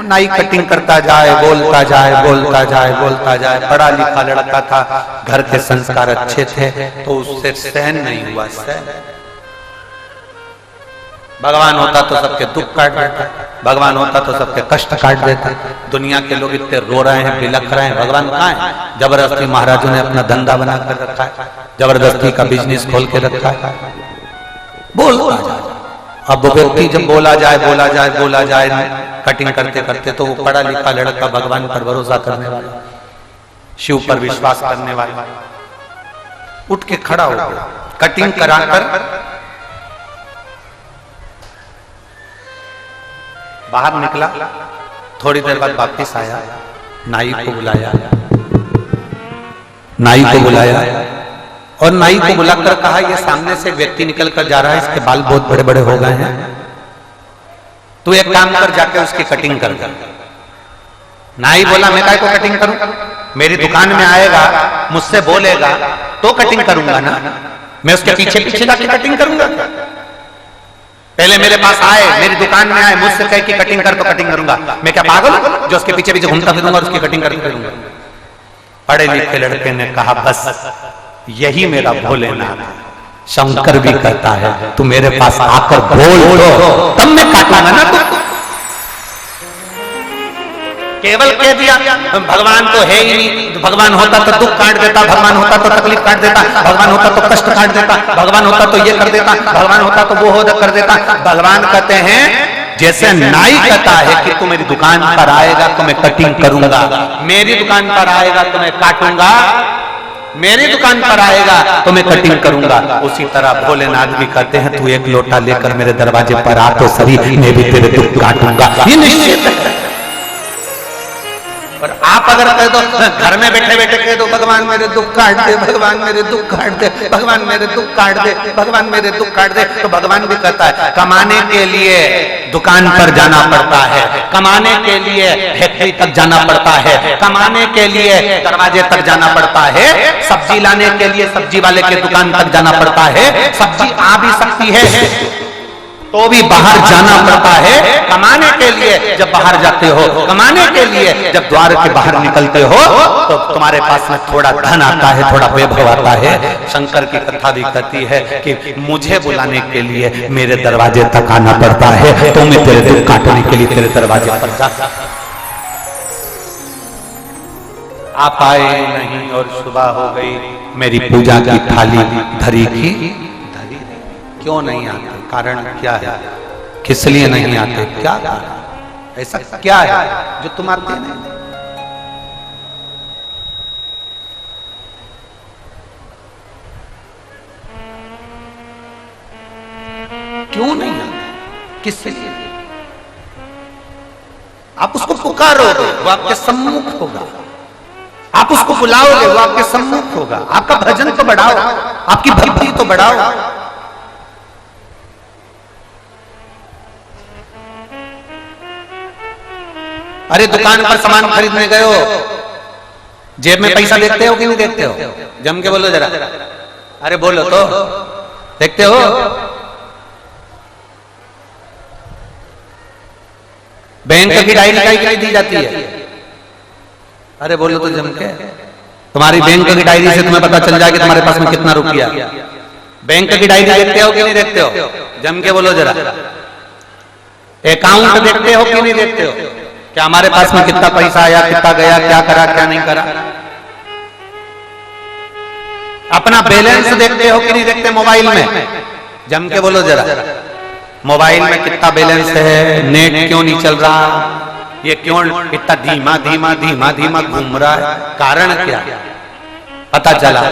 नाई कटिंग करता जाए, बोलता जाए, बोलता जाए, बोलता जाए। पढ़ा लिखा लड़का था, घर के संस्कार अच्छे थे, तो उससे सहन नहीं हुआ। सहन भगवान होता तो सबके दुख काट देता, भगवान होता तो सबके कष्ट काट देता। दुनिया के लोग इतने रो रहे हैं, बिलख रहे हैं, भगवान कहाँ है? जबरदस्ती महाराजों ने अपना धंधा बना कर रखा है, जबरदस्ती का बिजनेस खोल के रखा है। बोलता जाए। अब वो व्यक्ति जब बोला जाए, बोला जाए, बोला जाए कटिंग करते करते, तो वो पढ़ा लिखा लड़का भगवान पर भरोसा करने वाला, शिव पर विश्वास करने वाला उठ के खड़ा हो गया। कटिंग कराकर बाहर निकला, थोड़ी देर बाद वापस आया, नाई को बुलाया, नाई को बुलाया और नाई को बुलाकर कहा, ये सामने से व्यक्ति निकल कर जा रहा है, इसके बाल बहुत बड़े बड़े हो गए हैं, तू एक काम कर, जाके उसकी कटिंग कर। नाई बोला, मैं काय को कटिंग करूं? मेरी दुकान में आएगा, मुझसे बोलेगा तो कटिंग करूंगा ना, मैं उसके पीछे पीछे जाके कटिंग करूंगा? पहले मेरे पास आए, मेरी दुकान में आए, मुझसे कहे कि कटिंग कर तो कटिंग करूंगा। मैं क्या पागल हूं जो उसके पीछे पीछे घूमता फिरूंगा और उसकी कटिंग करूंगा? पढ़े लिखे लड़के ने कहा, बस यही मेरा भोलेनाथ है। शंकर भी कहता है, तू मेरे पास आकर बोल दो, तब मैं काटूंगा ना तुमको। केवल कह दिया भगवान तो है ही नहीं, भगवान होता तो दुख काट देता, भगवान होता तो तकलीफ काट देता, भगवान होता तो कष्ट काट देता, भगवान होता तो ये कर देता, भगवान होता तो वो हो कर देता। भगवान कहते हैं, जैसे नाई कहता है कि तू मेरी दुकान पर आएगा तो मैं कटिंग करूंगा, मेरी दुकान पर आएगा तो मैं काटूंगा, मेरी दुकान पर आएगा तो मैं कटिंग करूंगा, उसी तरह भोलेनाथ भी कहते हैं, तू एक लोटा लेकर मेरे दरवाजे पर आ तो सही, मैं भी तेरे दुख काटूंगा। ये निश्चित है। और आप अगर कह दो, घर में बैठे बैठे कह दो भगवान मेरे दुख काट दे, भगवान मेरे दुख काट दे, भगवान मेरे दुख काट दे, भगवान मेरे दुख काट दे, तो भगवान भी कहता है कमाने के लिए दुकान पर जाना पड़ता है, कमाने के लिए फैक्ट्री तक जाना पड़ता है, कमाने के लिए दरवाजे तक जाना पड़ता है, सब्जी लाने के लिए सब्जी वाले के दुकान तक जाना पड़ता है। सब्जी आ भी सकती है तो भी बाहर जाना पड़ता है। कमाने के लिए जब बाहर जाते हो, कमाने के लिए जब द्वार के बाहर निकलते हो, तो तुम्हारे पास में थोड़ा धन आता है, थोड़ा वैभव आता है। शंकर की कथा भी कहती है कि मुझे बुलाने के लिए मेरे दरवाजे तक आना पड़ता है, तो मैं तेरे दुख काटने के लिए तेरे दरवाजे पर जा। आप आए नहीं और सुबह हो गई, मेरी पूजा की थाली धरी की धरी। क्यों नहीं आते? कारण क्या है? किस लिए नहीं आते? क्या कारण? ऐसा क्या है जो तुम आते नहीं? क्यों नहीं आते? किस लिए? आप उसको पुकारोगे, वो आपके सम्मुख होगा। आप उसको बुलाओगे, वो आपके सम्मुख होगा। आपका भजन तो बढ़ाओ, आपकी भक्ति तो बढ़ाओ। अरे दुकान पर सामान खरीदने गए हो, जेब में पैसा देखते हो कि नहीं देखते हो? जम के बोलो जरा, अरे बोलो तो, देखते हो? बैंक की डायरी काहे के लिए दी जाती है? अरे बोलो तो जम के। तुम्हारी बैंक की डायरी से तुम्हें पता चल जाए कि तुम्हारे पास में कितना रुपया। बैंक की डायरी देखते हो कि नहीं देखते हो? जम के बोलो जरा। अकाउंट देखते हो कि नहीं देखते हो? क्या हमारे पास में कितना पैसा आया, कितना गया, क्या करा, क्या नहीं करा? अपना बैलेंस देखते हो कि नहीं देखते मोबाइल में? जम के बोलो जरा। मोबाइल में कितना बैलेंस है, नेट क्यों नहीं चल रहा, ये क्यों इतना धीमा धीमा धीमा धीमा घूम रहा है, कारण क्या? पता चला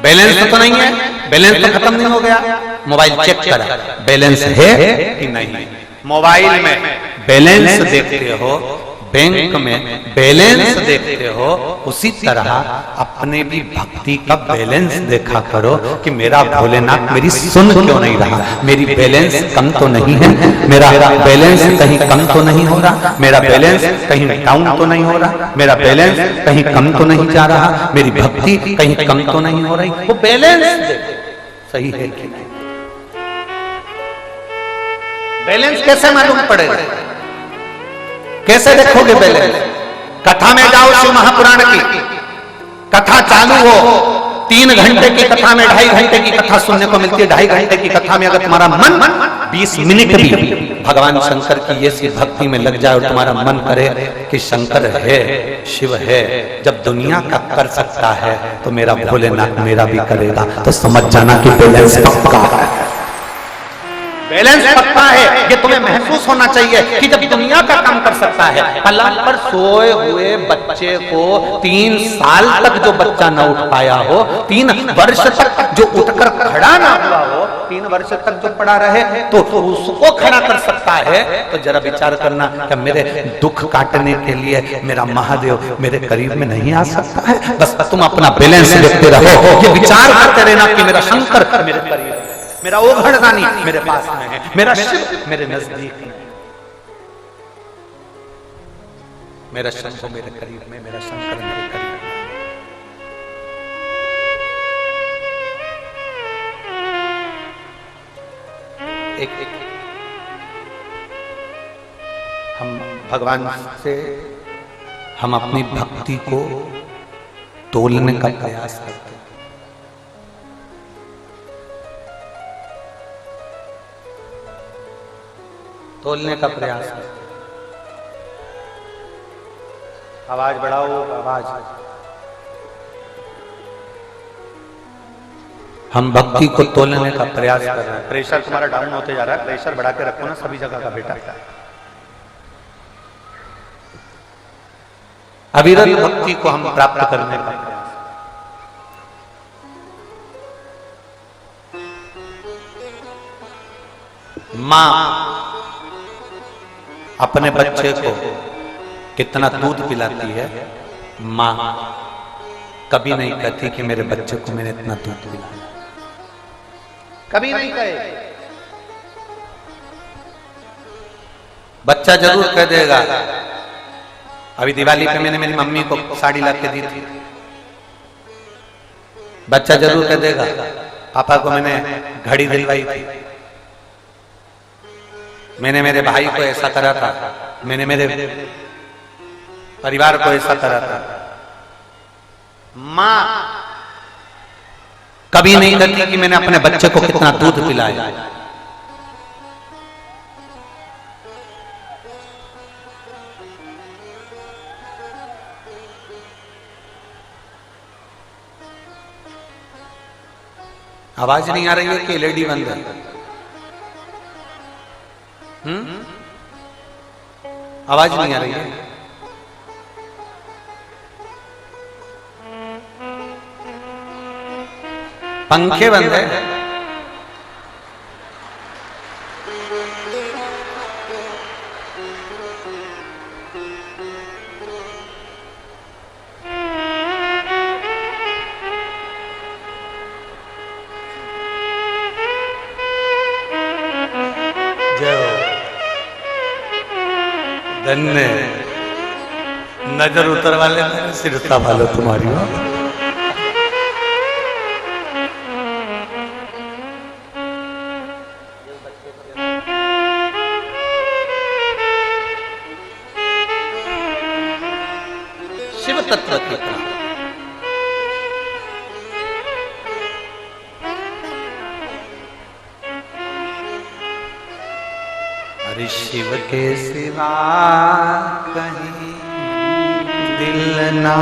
बैलेंस तो नहीं है, बैलेंस तो खत्म नहीं हो गया। मोबाइल चेक करा बैलेंस है कि नहीं। मोबाइल में बैलेंस देखते हो, बैंक में बैलेंस देखते हो, उसी तरह अपने भी भक्ति का बैलेंस देखा करो कि मेरा भोलेनाथ मेरी सुन क्यों नहीं रहा, मेरी बैलेंस कम तो नहीं है, मेरा बैलेंस कहीं कम तो नहीं हो रहा, मेरा बैलेंस कहीं डाउन तो नहीं हो रहा, मेरा बैलेंस कहीं कम तो नहीं जा रहा, मेरी भक्ति कहीं कम तो नहीं हो रही। वो बैलेंस सही है कि नहीं? बैलेंस कैसे मालूम पड़ेगा? कैसे देखोगे बैलेंस? कथा में जाओ, शिव महापुराण की कथा चालू हो, 3 घंटे की कथा में 2.5 घंटे की कथा सुनने को मिलती है। 2.5 घंटे की कथा में अगर तुम्हारा मन 20 मिनट भी भगवान शंकर की ये सी भक्ति में लग जाए और तुम्हारा मन करे कि शंकर है, शिव है, जब दुनिया का कर सकता है तो मेरा भोलेनाथ मेरा भी करेगा, तो समझ जाना कि बैलेंस पक्का है। बैलेंस पक्का है। ये तुम्हें महसूस होना चाहिए कि जब दुनिया का काम कर सकता है, पलंग पर सोए हुए बच्चे को 3 साल तक जो बच्चा न उठ पाया हो, 3 वर्ष तक जो उठकर खड़ा ना हुआ हो, 3 वर्ष तक जो पड़ा रहे, तो उसको खड़ा कर सकता है। तो जरा विचार करना, क्या मेरे दुख काटने के लिए मेरा महादेव मेरे करीब में नहीं आ सकता है? बस तुम अपना बैलेंस देखते रहो, ये विचार करते रहना कि मेरा शंकर मेरे करीब है, मेरा ओघड़दानी मेरे पास में है, मेरा शिव मेरे नजदीक है, मेरा शंकर मेरे करीब में, मेरा शंकर मेरे करीब में। एक हम भगवान से हम अपनी भक्ति को तोलने का प्रयास करते हैं। तोलने का प्रयास है। आवाज बढ़ाओ, आवाज। हम भक्ति को तोलने का प्रयास कर रहे हैं। प्रेशर तुम्हारा डाउन होते जा रहा है, प्रेशर बढ़ा के रखो ना सभी जगह का बेटा। अविरत भक्ति को हम प्राप्त करने का प्रयास। मां अपने बच्चे को कितना दूध पिलाती है माँ, कभी नहीं कहती कि मेरे बच्चे को मैंने इतना दूध पिलाया, कभी नहीं कहे। बच्चा जरूर कह देगा, अभी दिवाली पे मैंने मेरी मम्मी को साड़ी ला के दी थी, बच्चा जरूर कह देगा पापा को मैंने घड़ी दिलवाई थी, मैंने मेरे भाई को ऐसा करा था, मैंने मेरे परिवार को ऐसा करा था। मां कभी नहीं कहती कि मैंने अपने बच्चे को कितना दूध पिलाया। आवाज नहीं आ रही है कि एलईडी बंद है? आवाज नहीं आ रही है? पंखे बंद है? धन्य नजर उतर वाले सिरता वालो तुम्हारी हो। शिव तत्व की हरि शिव के सिवा कहीं दिल ना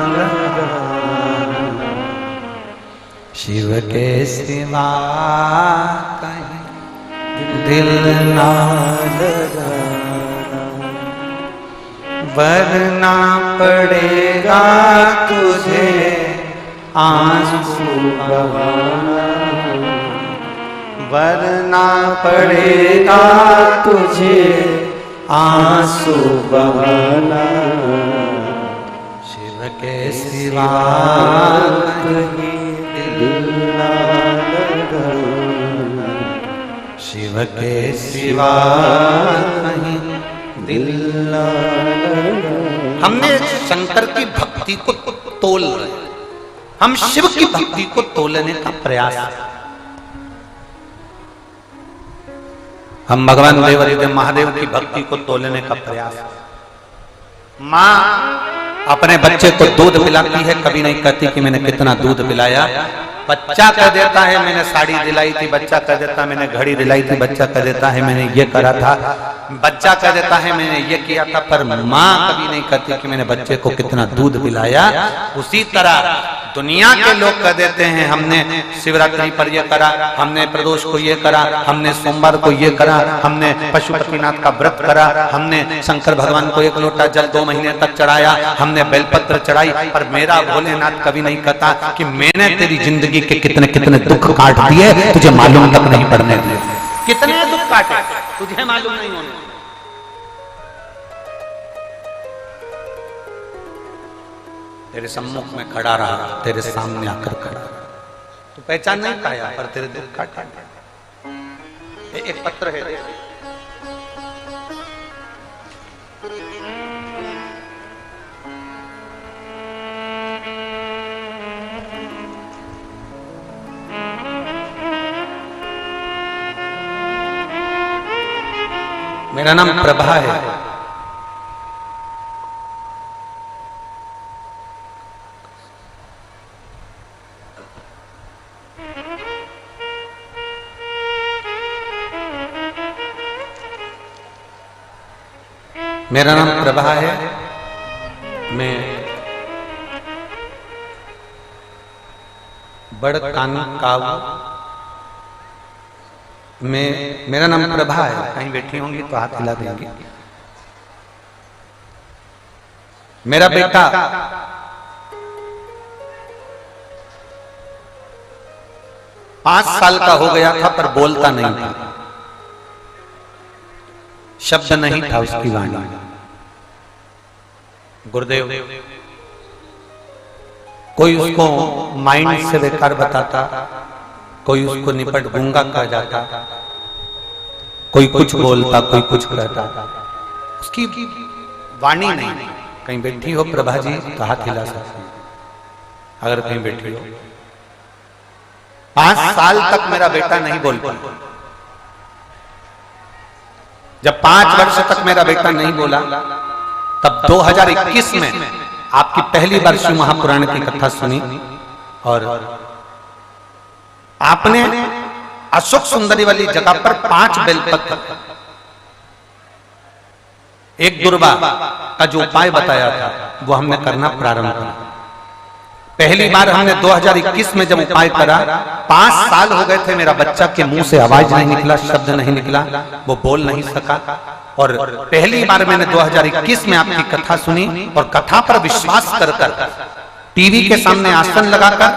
लगा, शिव के सिवा कहीं दिल ना लगा, वरना पड़ेगा तुझे आंसू बहाना, वरना पड़ेगा तुझे आंसू बहाना, शिव के सिवा कहीं दिल ना लगाना, शिव के सिवा कहीं दिल ना लगाना। हमने शंकर की भक्ति को तोल रहे, हम शिव की भक्ति को तोलने का प्रयास, हम भगवान देव महादेव की भक्ति को तोलने का प्रयास। माँ अपने बच्चे को दूध पिलाती है, कभी नहीं कहती कि मैंने कितना दूध पिलाया। बच्चा कह देता है मैंने साड़ी दिलाई थी, बच्चा कह देता है मैंने घड़ी दिलाई थी, बच्चा कह देता है मैंने ये करा था, बच्चा कह देता है मैंने ये किया था, पर माँ कभी नहीं कहती कि मैंने बच्चे को कितना दूध पिलाया। उसी तरह दुनिया के लोग कह देते हैं हमने शिवरात्रि पर ये करा, हमने प्रदोष को ये करा, हमने सोमवार को ये करा, हमने पशुपतिनाथ का व्रत करा, हमने शंकर भगवान को 1 लोटा जल 2 महीने तक चढ़ाया, हमने बेलपत्र चढ़ाई, पर मेरा भोलेनाथ कभी नहीं कहता कि मैंने तेरी जिंदगी के कितने कितने दुख काट दिए, तुझे मालूम तक नहीं पड़ने दिए। कितने दुख काटे तुझे मालूम नहीं होने। तेरे सम्मुख में खड़ा रहा, तेरे सामने आकर खड़ा, तू पहचान नहीं पाया, पर तेरे दुख काटे। एक पत्र है, मेरा नाम प्रभा है, मेरा नाम प्रभा है, मैं बड़ कानकाव में, मेरा नाम प्रभा है। कहीं बैठी होंगी तो हाथ हिला देंगे। मेरा बेटा पांच साल का हो गया था, पर बोलता नहीं था, शब्द नहीं था उसकी वाणी। गुरुदेव कोई उसको माइंड से बेकार बताता, कोई उसको निपट गूंगा कहा जाता, कोई कुछ बोलता, कोई कुछ कहता, उसकी वाणी नहीं। कहीं बैठी हो प्रभा जी तो हाथ हिला सकते हैं, अगर कहीं बैठी हो। 5 साल तक मेरा बेटा नहीं बोल पाया। जब 5 वर्ष तक मेरा बेटा नहीं बोला, तब 2021 में आपकी पहली बार शिव महापुराण की कथा सुनी और आपने अशोक सुंदरी वाली जगह पर 5 बेलपत्र, एक दुर्वा का जो उपाय बताया था वो हमने करना प्रारंभ किया। पहली बार हमने 2021 में जब उपाय करा, 5 साल हो गए थे, मेरा बच्चा के मुंह से आवाज नहीं निकला, शब्द नहीं निकला, वो बोल नहीं सका। और पहली बार मैंने 2021 में आपकी कथा सुनी और कथा पर विश्वास कर टीवी के सामने आसन लगाकर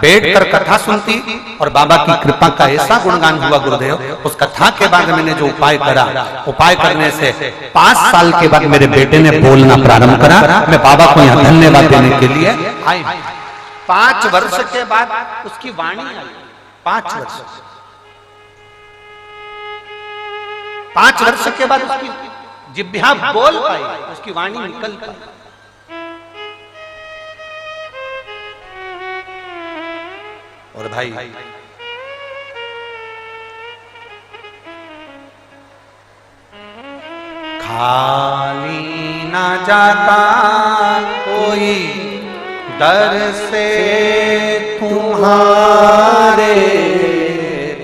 बैठकर कथा सुनती और बाबा की कृपा का ऐसा गुणगान हुआ गुरुदेव। उस कथा के बाद मैंने जो उपाय करा, उपाय करने से 5 साल के बाद मेरे बेटे ने बोलना प्रारंभ करा। मैं बाबा को यहाँ धन्यवाद देने के लिए आई। 5 वर्ष के बाद उसकी वाणी आई। 5 वर्ष 5 वर्ष के बाद उसकी जिह्वा बोल पाई, उसकी वाणी निकल पाई। और भाई खाली ना जाता कोई दर से तुम्हारे,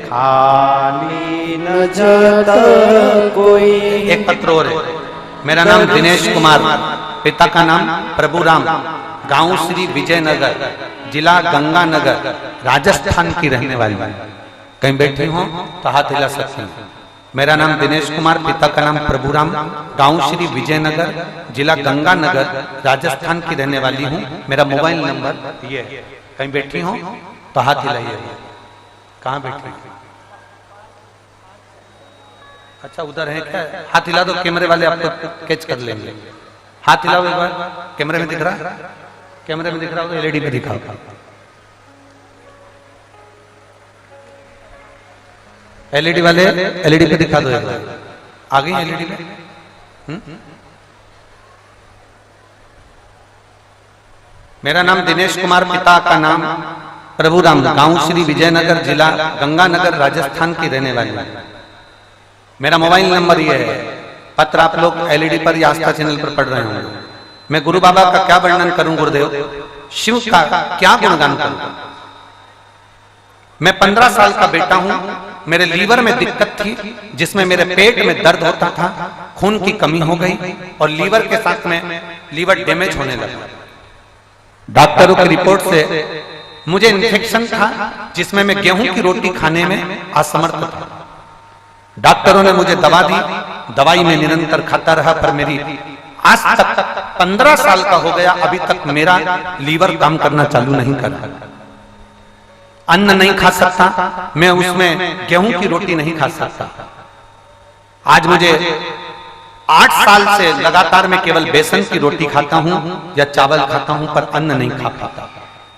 खाली न जाता कोई। एक पत्र और है। मेरा नाम दिनेश कुमार, पिता का नाम प्रभुराम, गांव श्री विजयनगर, जिला गंगानगर, राजस्थान की रहने वाली। कहीं बैठी हो तो हाथ हिला सकती हैं। मेरा नाम दिनेश कुमार, पिता का नाम प्रभुराम, गांव श्री विजयनगर, जिला गंगानगर, राजस्थान की रहने वाली हूँ। मेरा मोबाइल नंबर ये है। कहीं बैठी हो तो हाथ हिलाइए। कहाँ बैठी? अच्छा उधर है क्या? हाथ हिला दो, कैमरे वाले आपको कैच कर लेंगे। हाथ हिलाओ एक बार। कैमरे में दिख रहा? कैमरे में दिख रहा हो तो एलईडी पे दिखाओ। एलईडी वाले एलईडी पे दिखा दो एक बार। आ गई एलईडी पे? मेरा नाम दिनेश कुमार, पिता का नाम प्रभुराम, गांव श्री विजयनगर, जिला गंगानगर, राजस्थान की रहने वाली। मेरा मोबाइल नंबर ये है। पत्र आप लोग एलईडी पर या आस्था चैनल पर पढ़ रहे होंगे। मैं गुरु बाबा का क्या वर्णन करूं गुरुदेव, शिव का क्या गुणगान करूं। मैं 15 साल का बेटा हूं। मेरे लीवर में दिक्कत थी, जिसमें मेरे पेट में दर्द होता था, खून की कमी हो गई और लीवर के साथ में लीवर डैमेज होने लगा। डॉक्टरों की रिपोर्ट से मुझे इन्फेक्शन था, जिसमें मैं गेहूं की रोटी खाने में असमर्थ था। डॉक्टरों ने मुझे दवा दी, दवाई में निरंतर खाता रहा, पर मेरी आज तक 15 साल का हो गया, अभी तक मेरा लीवर काम करना चालू नहीं कर रहा। अन्न नहीं खा सकता मैं, उसमें गेहूं की रोटी नहीं खा सकता। आज मुझे 8 साल से लगातार मैं केवल बेसन की रोटी खाता हूं या चावल खाता हूं, पर अन्न नहीं खा पाता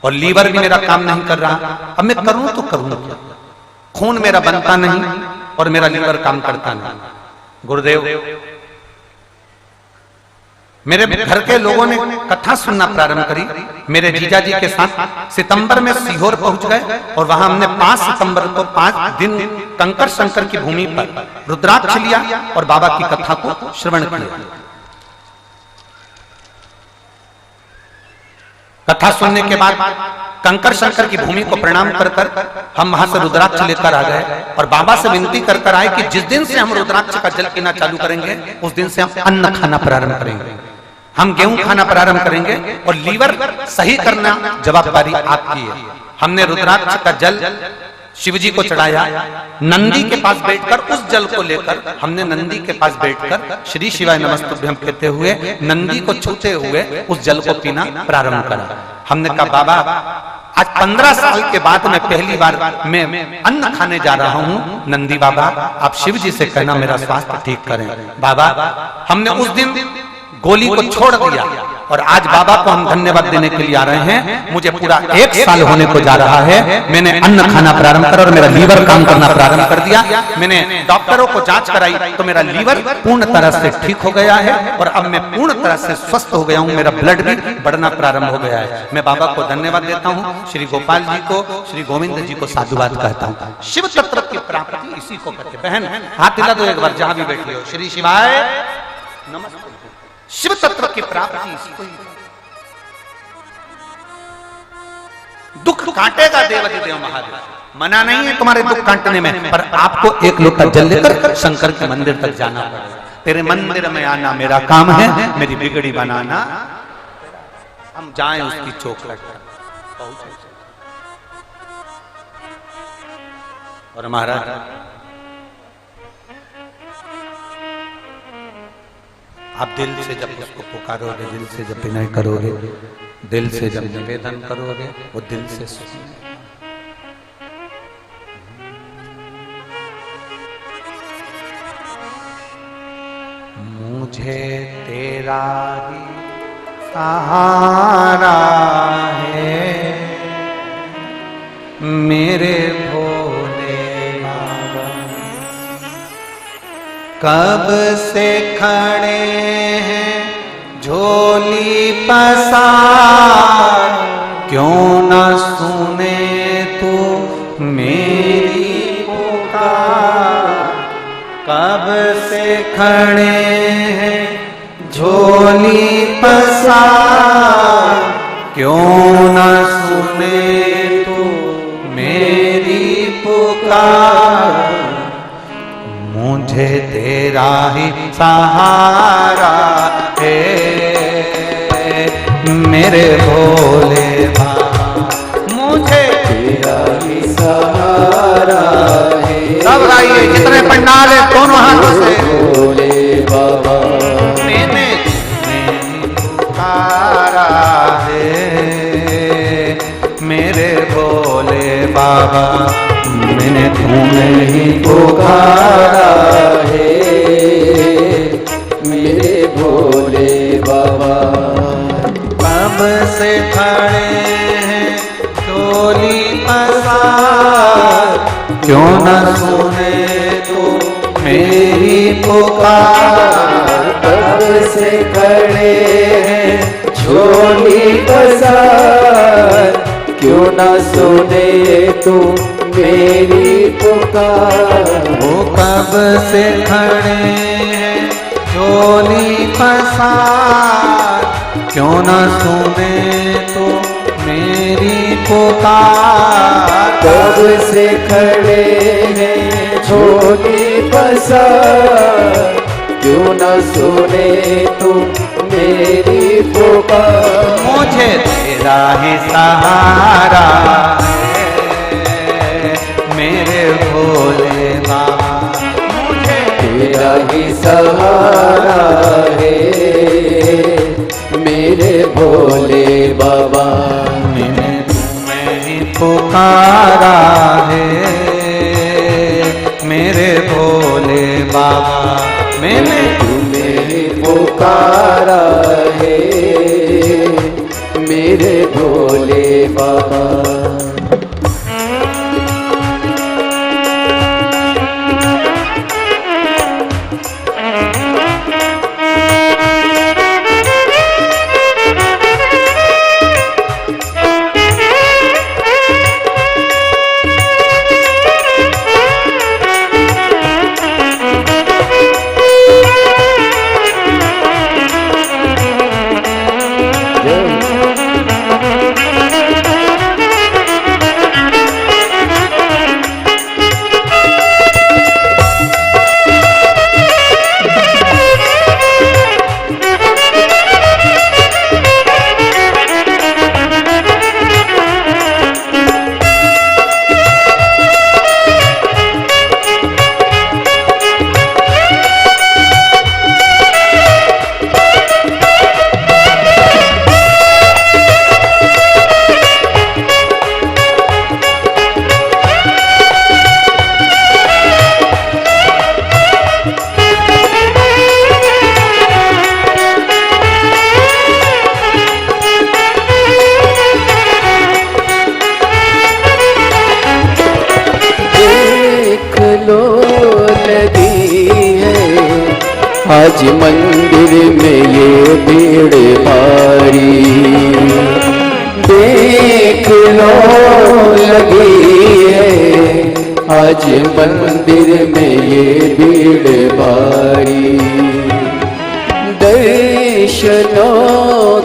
और लीवर भी मेरा काम नहीं कर रहा। अब मैं करूं तो करूं क्या? खून मेरा बनता नहीं और मेरा लीवर काम करता नहीं। गुरुदेव, मेरे घर के लोगों ने कथा सुनना प्रारंभ करी। मेरे जीजा जी के साथ सितंबर में सीहोर पहुंच गए और वहां हमने 5 सितंबर को 5 दिन कंकर शंकर की भूमि पर रुद्राक्ष लिया और बाबा की कथा को श्रवण किया। कथा सुनने के बाद कंकर शंकर की भूमि को प्रणाम कर हम वहां से रुद्राक्ष लेकर आ गए और बाबा से विनती कर आए कि जिस दिन से हम रुद्राक्ष का जल पीना चालू करेंगे, उस दिन से हम अन्न खाना प्रारंभ करेंगे, हम गेहूं खाना प्रारंभ करेंगे और लीवर सही करना जवाबदारी आपकी है। हमने रुद्राक्ष का जल शिवजी को चढ़ाया। नंदी के पास बैठकर उस जल को लेकर हमने नंदी के पास बैठकर श्री शिवाय नमस्तुभ्यम कहते हुए नंदी को छूते हुए उस जल को पीना प्रारंभ करा। हमने कहा बाबा, आज 15 साल के बाद मैं पहली बार मैं अन्न खाने जा रहा हूं। नंदी बाबा, आप शिव जी से कहना मेरा स्वास्थ्य ठीक करें। बाबा, हमने उस दिन गोली को छोड़ दिया और आज बाबा को हम धन्यवाद देने के लिए आ रहे हैं। मुझे पूरा 1 साल होने को जा रहा है, मैंने अन्न खाना प्रारंभ करा और मेरा लीवर काम करना प्रारंभ कर दिया। मैंने डॉक्टरों को जांच कराई तो मेरा लीवर पूर्ण तरह से ठीक हो गया है और अब मैं पूर्ण तरह से स्वस्थ हो गया हूँ। मेरा ब्लड भी बढ़ना प्रारंभ हो गया है। मैं बाबा को धन्यवाद देता हूँ, श्री गोपाल जी को, श्री गोविंद जी को साधुवाद कहता हूँ। शिव तत्व की प्राप्ति इसी को कहते। बहन हाथ हिला दो एक बार जहां भी बैठी हो। श्री शिवाय नमस्ते। शिव तत्व की प्राप्ति इसी को। दुख काटेगा देवाधिदेव महादेव, मना नहीं है तुम्हारे दुख काटने में, पर आपको एक लोटा जल लेकर शंकर के मंदिर तक जाना पड़ेगा। तेरे मंदिर में आना मेरा काम है, मेरी बिगड़ी बनाना। हम जाएं उसकी चौखट पर। और महाराज आप दिल से जब उसको पुकारोगे, दिल से जब विनय करोगे, दिल से जब निवेदन करोगे, वो दिल से सुनेगा। मुझे तेरा ही सहारा है मेरे भोले बाबा, कब से खड़े हैं झोली पसार, क्यों न सुने तू मेरी पुकार। कब से खड़े हैं झोली पसार, क्यों न सुने तू मेरी पुकार। मुझे तेरा ही सहारा है मेरे भोले बाबा, मुझे तेरा ही सहारा है। सब गाइए, जितने पंडाल है दोनों हाथों से। भोले बाबा मैंने पुकारा है मेरे भोले बाबा, मैंने तुम्हें ही पुकारा है मेरे भोले बाबा। कब से खड़े हैं झोली पसार, क्यों न सुने तो मेरी पुकार। कब से खड़े हैं झोली पसार, क्यों न सुने तू मेरी पुकार। वो कब से खड़े हैं झोली पसार, क्यों न सुने तो मेरी पुकार। कब से खड़े हैं झोली पसार, क्यों न सुने तू मेरी पुकार। मुझे तेरा ही सहारा है मेरे भोले बाबा, मुझे तेरा ही सहारा है मेरे भोले बाबा। मैंने तुम्हें ही पुकारा है मेरे भोले बाबा, मैंने तुम्हें ही पुकारा है मेरे भोले बाबा। आज मंदिर में ये भीड़ भारी, देख लो लगी है आज मंदिर में ये भीड़ भारी। दर्शनों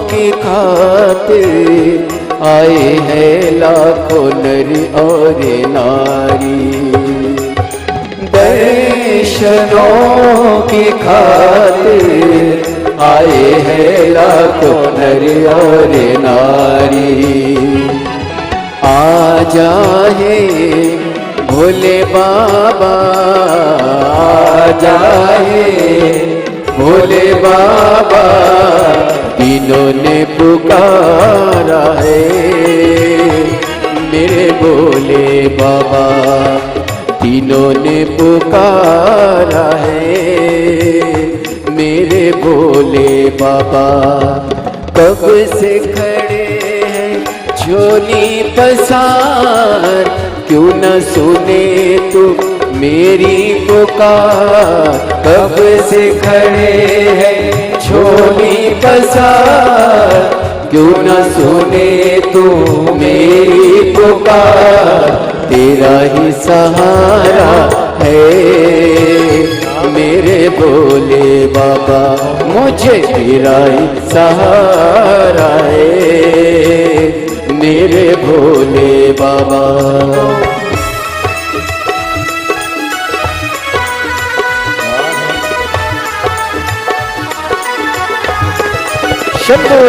की खातिर आए हैं लाखों नर और नारी, दर्शनों की खातिर आए हैं लाखों नर और नारी। आ जाए भोले बाबा, आ जाए भोले बाबा, तीनों ने पुकारा है मेरे भोले बाबा, तीनों ने पुकारा है मेरे भोले बाबा। कब से खड़े हैं झोली पसार, क्यों न सुने तू मेरी पुकार। कब से खड़े हैं झोली पसार, क्यों न सुने तू मेरी पुकार। तेरा ही सहारा है मेरे भोले बाबा, मुझे तेरा ही सहारा है मेरे भोले बाबा। शंभू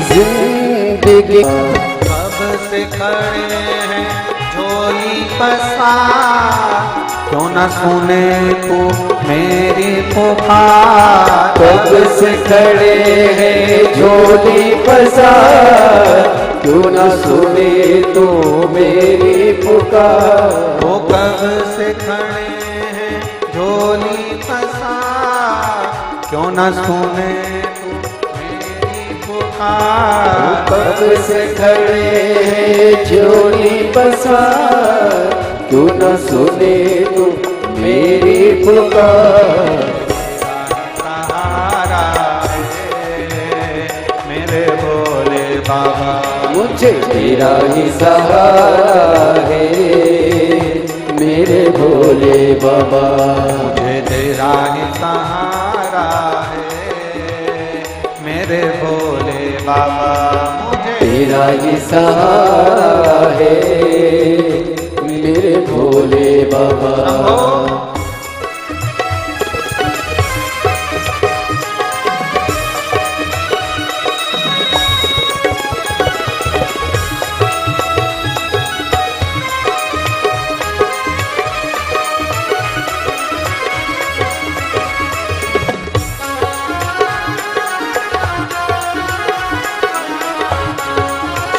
जिंदगी कब से खड़े हैं झोली पसार, क्यों न सुने तू मेरी पुकार। कब से खड़े हैं झोली पसार, क्यों न सुने तू मेरी पुकार। वो कब से खड़े हैं झोली पसार, क्यों न सुने कब से खड़े हैं झोली पसार, क्यों न सुने तू मेरी पुकार। सहारा है मेरे भोले बाबा, मुझे तेरा ही सहारा है मेरे भोले बाबा, मुझे तेरा ही सहारा बाबा मुझे तेरा ही सहारा है मेरे भोले बाबा।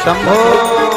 शंभो शंभो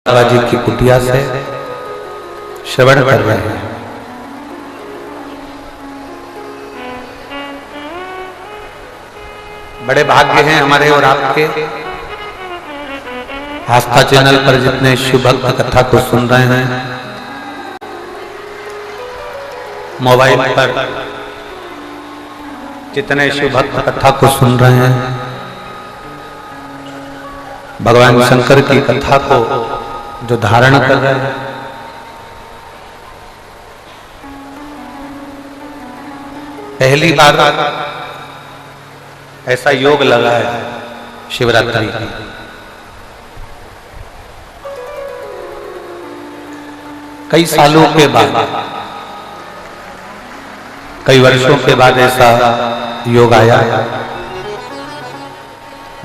बाबा जी की कुटिया से श्रवण कर रहे हैं। बड़े भाग्य हैं हमारे और आपके, आस्था चैनल पर जितने शिव भक्त कथा को सुन रहे हैं, मोबाइल पर जितने शिव भक्त कथा को सुन रहे हैं, भगवान शंकर की कथा को जो धारण कर रहे हैं, पहली बार ऐसा योग लगा है शिवरात्रि की। कई सालों के बाद, कई वर्षों के बाद ऐसा योग आया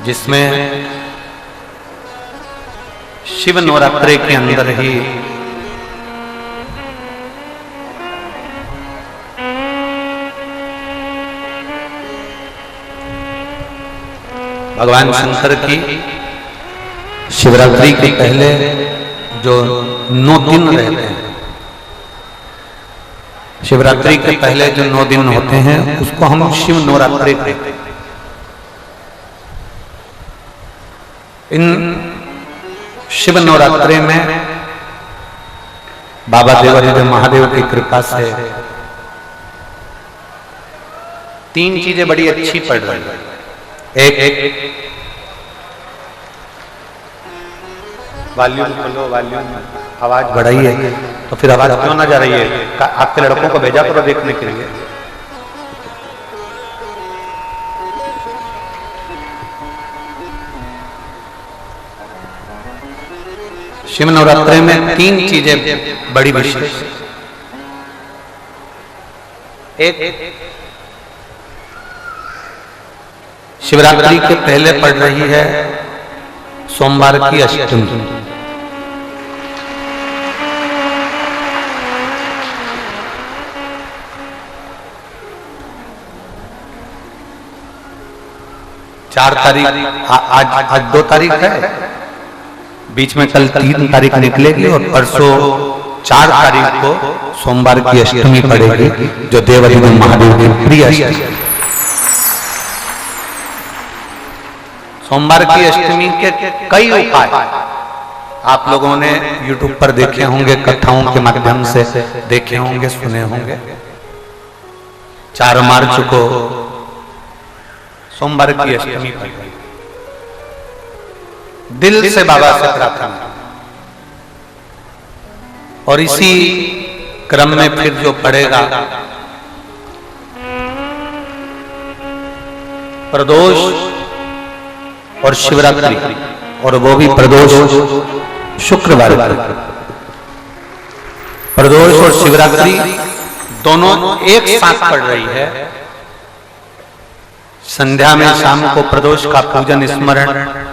जिसमें शिव नवरात्रि के अंदर ही भगवान शंकर की शिवरात्रि के पहले जो 9 दिन रहते हैं, शिवरात्रि के पहले जो 9 दिन होते हैं उसको हम शिव नवरात्रि कहते हैं। इन शिव नवरात्रि में बाबा देवादिदेव महादेव की कृपा से 3 चीजें बड़ी अच्छी पड़ रही है। एक वॉल्यूम खोलो, वॉल्यूम, आवाज बढ़ाइए। तो फिर आवाज क्यों ना जा रही है? आपके लड़कों को भेजा करो देखने के लिए। शिव नवरात्रि में 3 चीजें बड़ी विशेष। एक, शिवरात्रि के पहले पड़ रही है सोमवार की अष्टमी। चार तारीख, आज 2 तारीख है, बीच में कल 3 तारीख निकलेगी और परसों 4 तारीख को सोमवार की अष्टमी पड़ेगी, जो देवादिदेव महादेव की प्रिय अष्टमी। सोमवार की अष्टमी के कई उपाय आप लोगों ने YouTube पर देखे होंगे, कथाओं के माध्यम से देखे होंगे, सुने होंगे। 4 मार्च को सोमवार की अष्टमी पर दिल से बाबा से प्रार्थना, और इसी क्रम में फिर जो पड़ेगा प्रदोष और शिवरात्रि, और वो भी प्रदोष शुक्रवार। प्रदोष और शिवरात्रि दोनों एक साथ पड़ रही है। संध्या में शाम को प्रदोष का पूजन स्मरण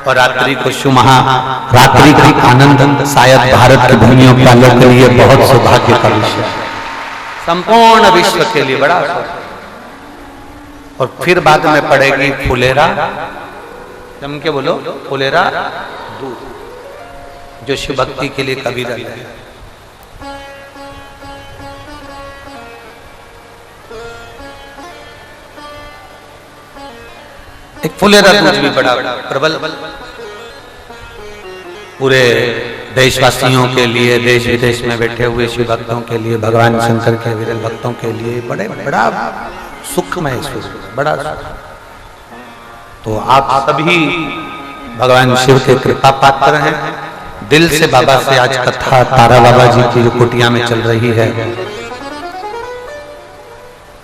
और रात्रि को शिव महारात्रि का आनंद शायद भारत के धर्मियों वालों के लिए बहुत सौभाग्य का विषय है, संपूर्ण विश्व के लिए बड़ा। और फिर बाद में पड़ेगी फुलेरा, जम के बोलो, फुलेरा दूध, जो शिव भक्ति के लिए कबीरा है। एक फुलेरा दूध भी बड़ा प्रबल पूरे देशवासियों के लिए, देश विदेश में बैठे हुए शिव भक्तों के लिए, भगवान शंकर के विरल भक्तों के लिए बड़ा सुखमय, बड़ा। तो आप सभी भगवान शिव के कृपा पात्र हैं। दिल से बाबा से आज कथा तारा बाबा जी की जो कुटिया में चल रही है,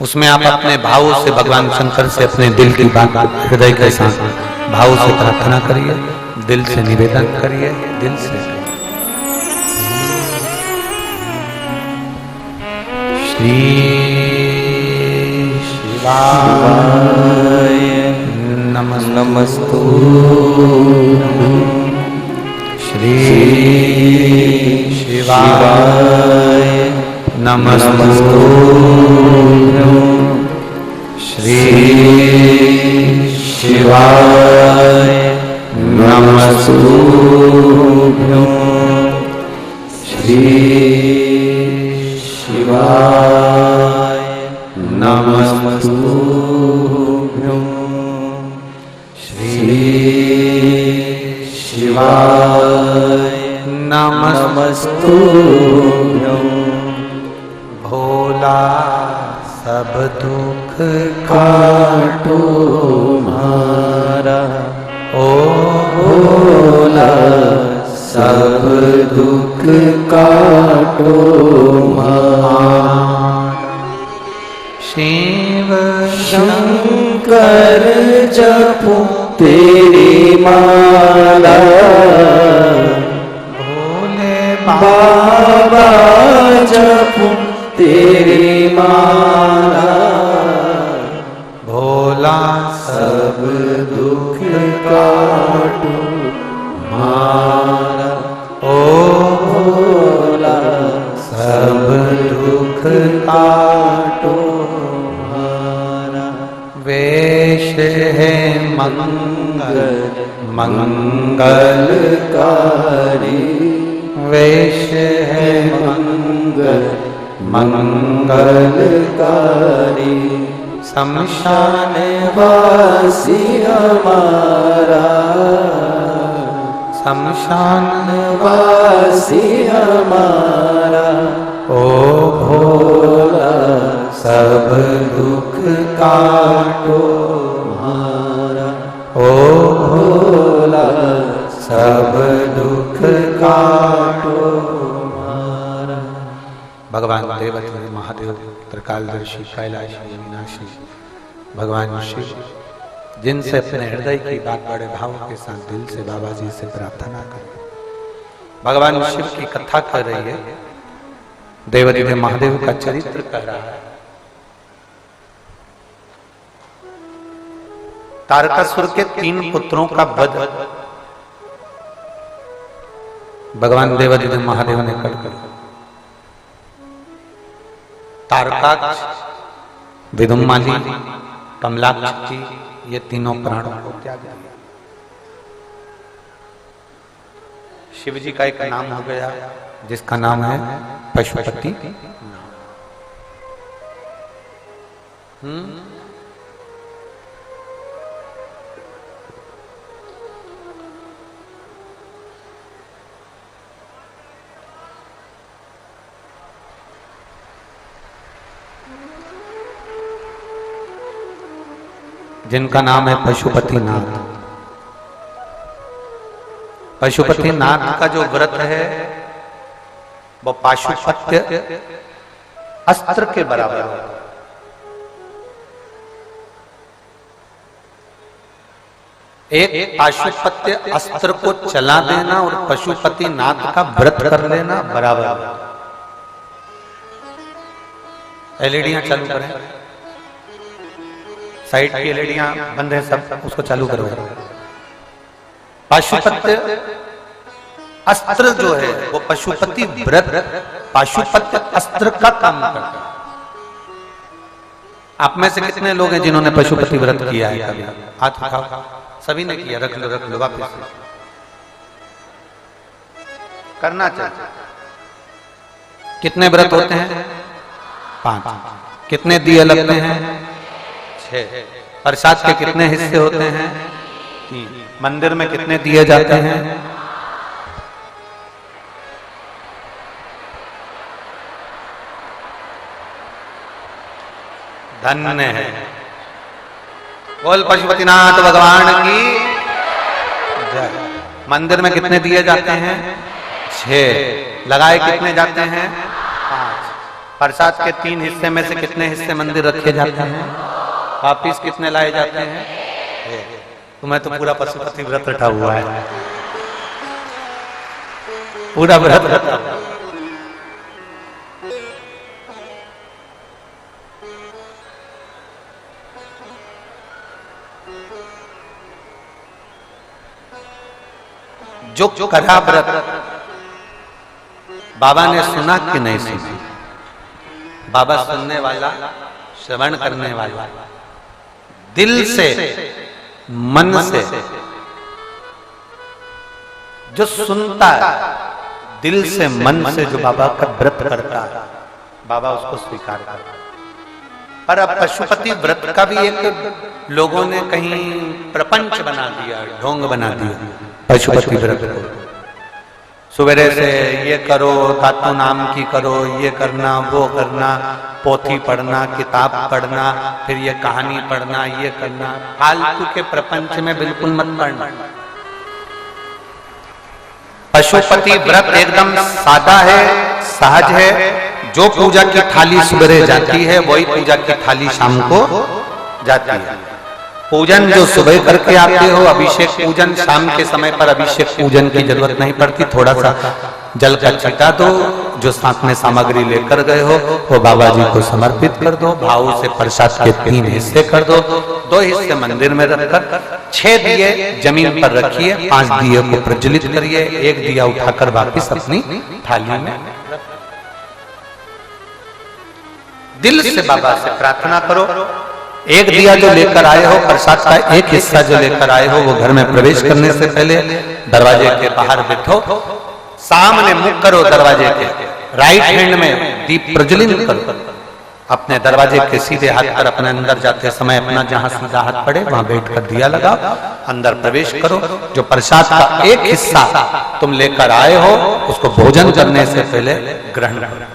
उसमें आप अपने भाव से भगवान शंकर से अपने दिल की बात हृदय के साथ भाव से प्रार्थना करिए, दिल से निवेदन करिए, दिल से। श्री शिवाय नमस्तु, श्री शिवाय नमस्तु, श्री शिवाय नमस्तु। शिवाय नमस्तुभ्यं श्री शिवाय नमस्तुभ्यं भोला सब दुख काटो मारा ओ भोला सब दुख काटो मारा शिव शंकर जपो तेरी माला भोले बाबा जपो तेरी माला भोला सब दुख काटो मारा ओ भोला सब दुख काटो मारा वेश है मंगल मंगलकारी वेश है मंगल मंगलकारी शमशान वासी हमारा शमशान वासी हमारा ओ भोला सब दुख काटो हमारा ओ भोला सब दुख काटो। हमारा भगवान देवती महादेव त्रिकालदर्शी कैलाशी अविनाशी भगवान शिव जिनसे अपने हृदय की बात बड़े भाव के साथ दिल से बाबा जी से प्रार्थना करें। भगवान शिव की कथा कर रही है, देवती महादेव का चरित्र कह रहा है। तारकासुर के 3 पुत्रों का वध भगवान देवादिदेव महादेव ने कर दिया। तारकाक्ष, विदुम्माली, कमलाक्ष ये तीनों प्राणों को त्याग दिया। शिव जी का एक नाम हो गया जिसका नाम है पशुपति। जिनका नाम है पशुपतिनाथ। पशुपतिनाथ का जो व्रत है वो पाशुपत्य अस्त्र के बराबर है। एक पाशुपत्य अस्त्र को चला देना और पशुपतिनाथ का व्रत कर लेना बराबर है। एलईडियां चालू करें, साइड की एलईडियां बंद है सब, उसको चालू करो। पाशुपत्य अस्त्र जो है वो पशुपति व्रत पाशुपत्य अस्त्र का काम करता है। आप में से कितने लोग हैं जिन्होंने पशुपति व्रत किया है? कभी हाथ उठाओ। सभी ने किया। रख लो वापस करना चाहिए। कितने व्रत होते हैं? 5। कितने दिए लगते हैं? 6। प्रसाद के कितने हिस्से होते हैं? 3। मंदिर में कितने दिए जाते हैं? धन्य है। बोल पशुपतिनाथ भगवान की जय। मंदिर में कितने दिए जाते हैं? 6। लगाए कितने जाते हैं? 5। प्रसाद के 3 हिस्से में से कितने हिस्से मंदिर रखे जाते हैं? वापिस कितने लाए जाते हैं? तुम्हें तो पूरा पशुपति व्रत रखा हुआ है, पूरा व्रत रखा हुआ। जो करा व्रत बाबा ने सुना कि नहीं सुना? बाबा सुनने वाला, श्रवण करने वाला, दिल से मन से जो सुनता है, दिल से मन से जो बाबा का व्रत करता है, बाबा उसको स्वीकार करता है। पर अब पशुपति व्रत का भी एक लोगों ने कहीं प्रपंच बना दिया, ढोंग बना दिया पशुपति व्रत को। सवेरे से ये करो, तातो नाम की करो, ये करना, वो करना, पोथी पढ़ना, किताब पढ़ना, फिर ये कहानी पढ़ना, ये करना, फालतू के प्रपंच में बिल्कुल मत पढ़ना। पशुपति व्रत एकदम सादा है, सहज है। जो पूजा की थाली सुबह जाती है वही पूजा की थाली शाम को जाती है। पूजन जो सुबह करके आते हो, अभिषेक पूजन, शाम के समय पर अभिषेक पूजन की जरूरत नहीं पड़ती। थोड़ा सा जल का छिटा दो, जो साथ में सामग्री लेकर गए हो वो बाबा जी को समर्पित कर दो। भाव से प्रसाद के 3 हिस्से कर दो, 2 हिस्से मंदिर में रखकर 6 दिए जमीन पर रखिए, 5 दिए को प्रज्वलित करिए, 1 दिया उठाकर वापिस अपनी थाली में। दिल से बाबा से प्रार्थना करो। 1 दिया जो लेकर आए हो, प्रसाद का 1 हिस्सा जो लेकर आए हो, वो घर में प्रवेश करने से पहले दरवाजे के बाहर बैठो, सामने मुख करो दरवाजे के, राइट हैंड में दीप प्रज्वलित करो। अपने दरवाजे के सीधे हाथ पर अपने अंदर जाते समय अपना जहां सीधा हाथ पड़े वहां बैठकर दिया लगाओ, अंदर प्रवेश करो। जो प्रसाद का 1 हिस्सा तुम लेकर आए हो उसको भोजन करने से पहले ग्रहण करो।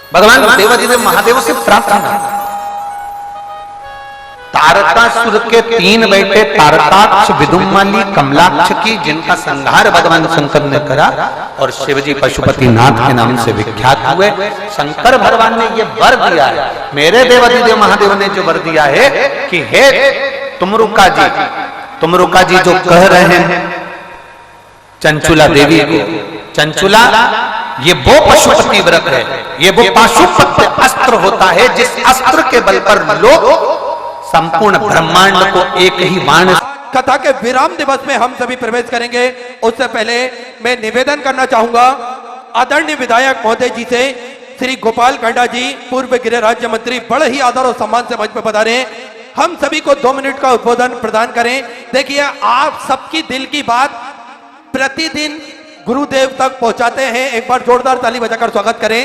भगवान देवाधिदेव महादेव से प्रार्थना। तारकासुर के 3 बेटे तारकाक्ष, विदुमाली, कमलाक्ष की, जिनका संहार भगवान शंकर ने करा और शिवजी पशुपति नाथ के नाम से विख्यात हुए। शंकर भगवान ने ये वर दिया है, मेरे देवाधिदेव महादेव ने जो वर दिया है कि हे तुमरुका जी जो कह रहे हैं चंचुला देवी को, चंचुला ये वो पशुपति व्रत है, ये वो पाशुपत्य अस्त्र होता है जिस अस्त्र के बल पर लोग संपूर्ण ब्रह्मांड को एक ही बाण। कथा के विराम दिवस में हम सभी प्रवेश करेंगे। उससे पहले मैं निवेदन करना चाहूंगा आदरणीय विधायक महोदय जी से, श्री गोपाल कांडा जी, पूर्व गृह राज्य मंत्री, बड़े ही आदर और सम्मान से मंच पर पधारे। हम सभी को 2 मिनट का उद्बोधन प्रदान करें। देखिए, आप सबकी दिल की बात प्रतिदिन गुरुदेव तक पहुंचाते हैं। एक बार जोरदार ताली बजाकर स्वागत करें।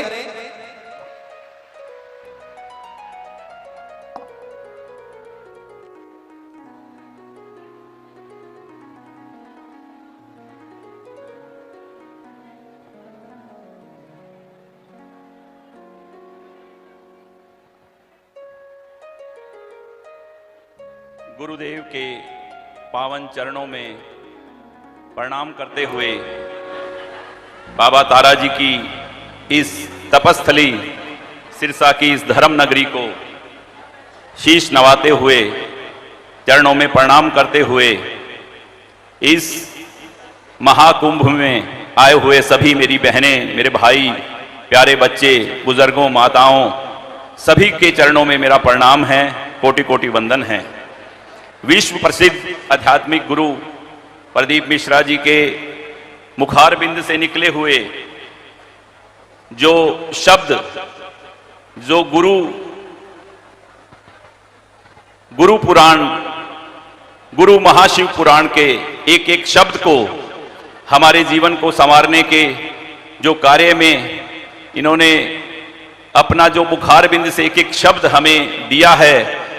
गुरुदेव के पावन चरणों में प्रणाम करते हुए बाबा तारा जी की इस तपस्थली सिरसा की इस धर्म नगरी को शीश नवाते हुए, चरणों में प्रणाम करते हुए, इस महाकुंभ में आए हुए सभी मेरी बहनें, मेरे भाई, प्यारे बच्चे, बुजुर्गों, माताओं, सभी के चरणों में मेरा प्रणाम है, कोटि कोटि वंदन है। विश्व प्रसिद्ध आध्यात्मिक गुरु प्रदीप मिश्रा जी के मुखार बिंद से निकले हुए जो शब्द, जो गुरु पुराण, गुरु महाशिव पुराण के एक एक शब्द को हमारे जीवन को संवारने के जो कार्य में इन्होंने अपना जो मुखार बिंद से एक एक शब्द हमें दिया है,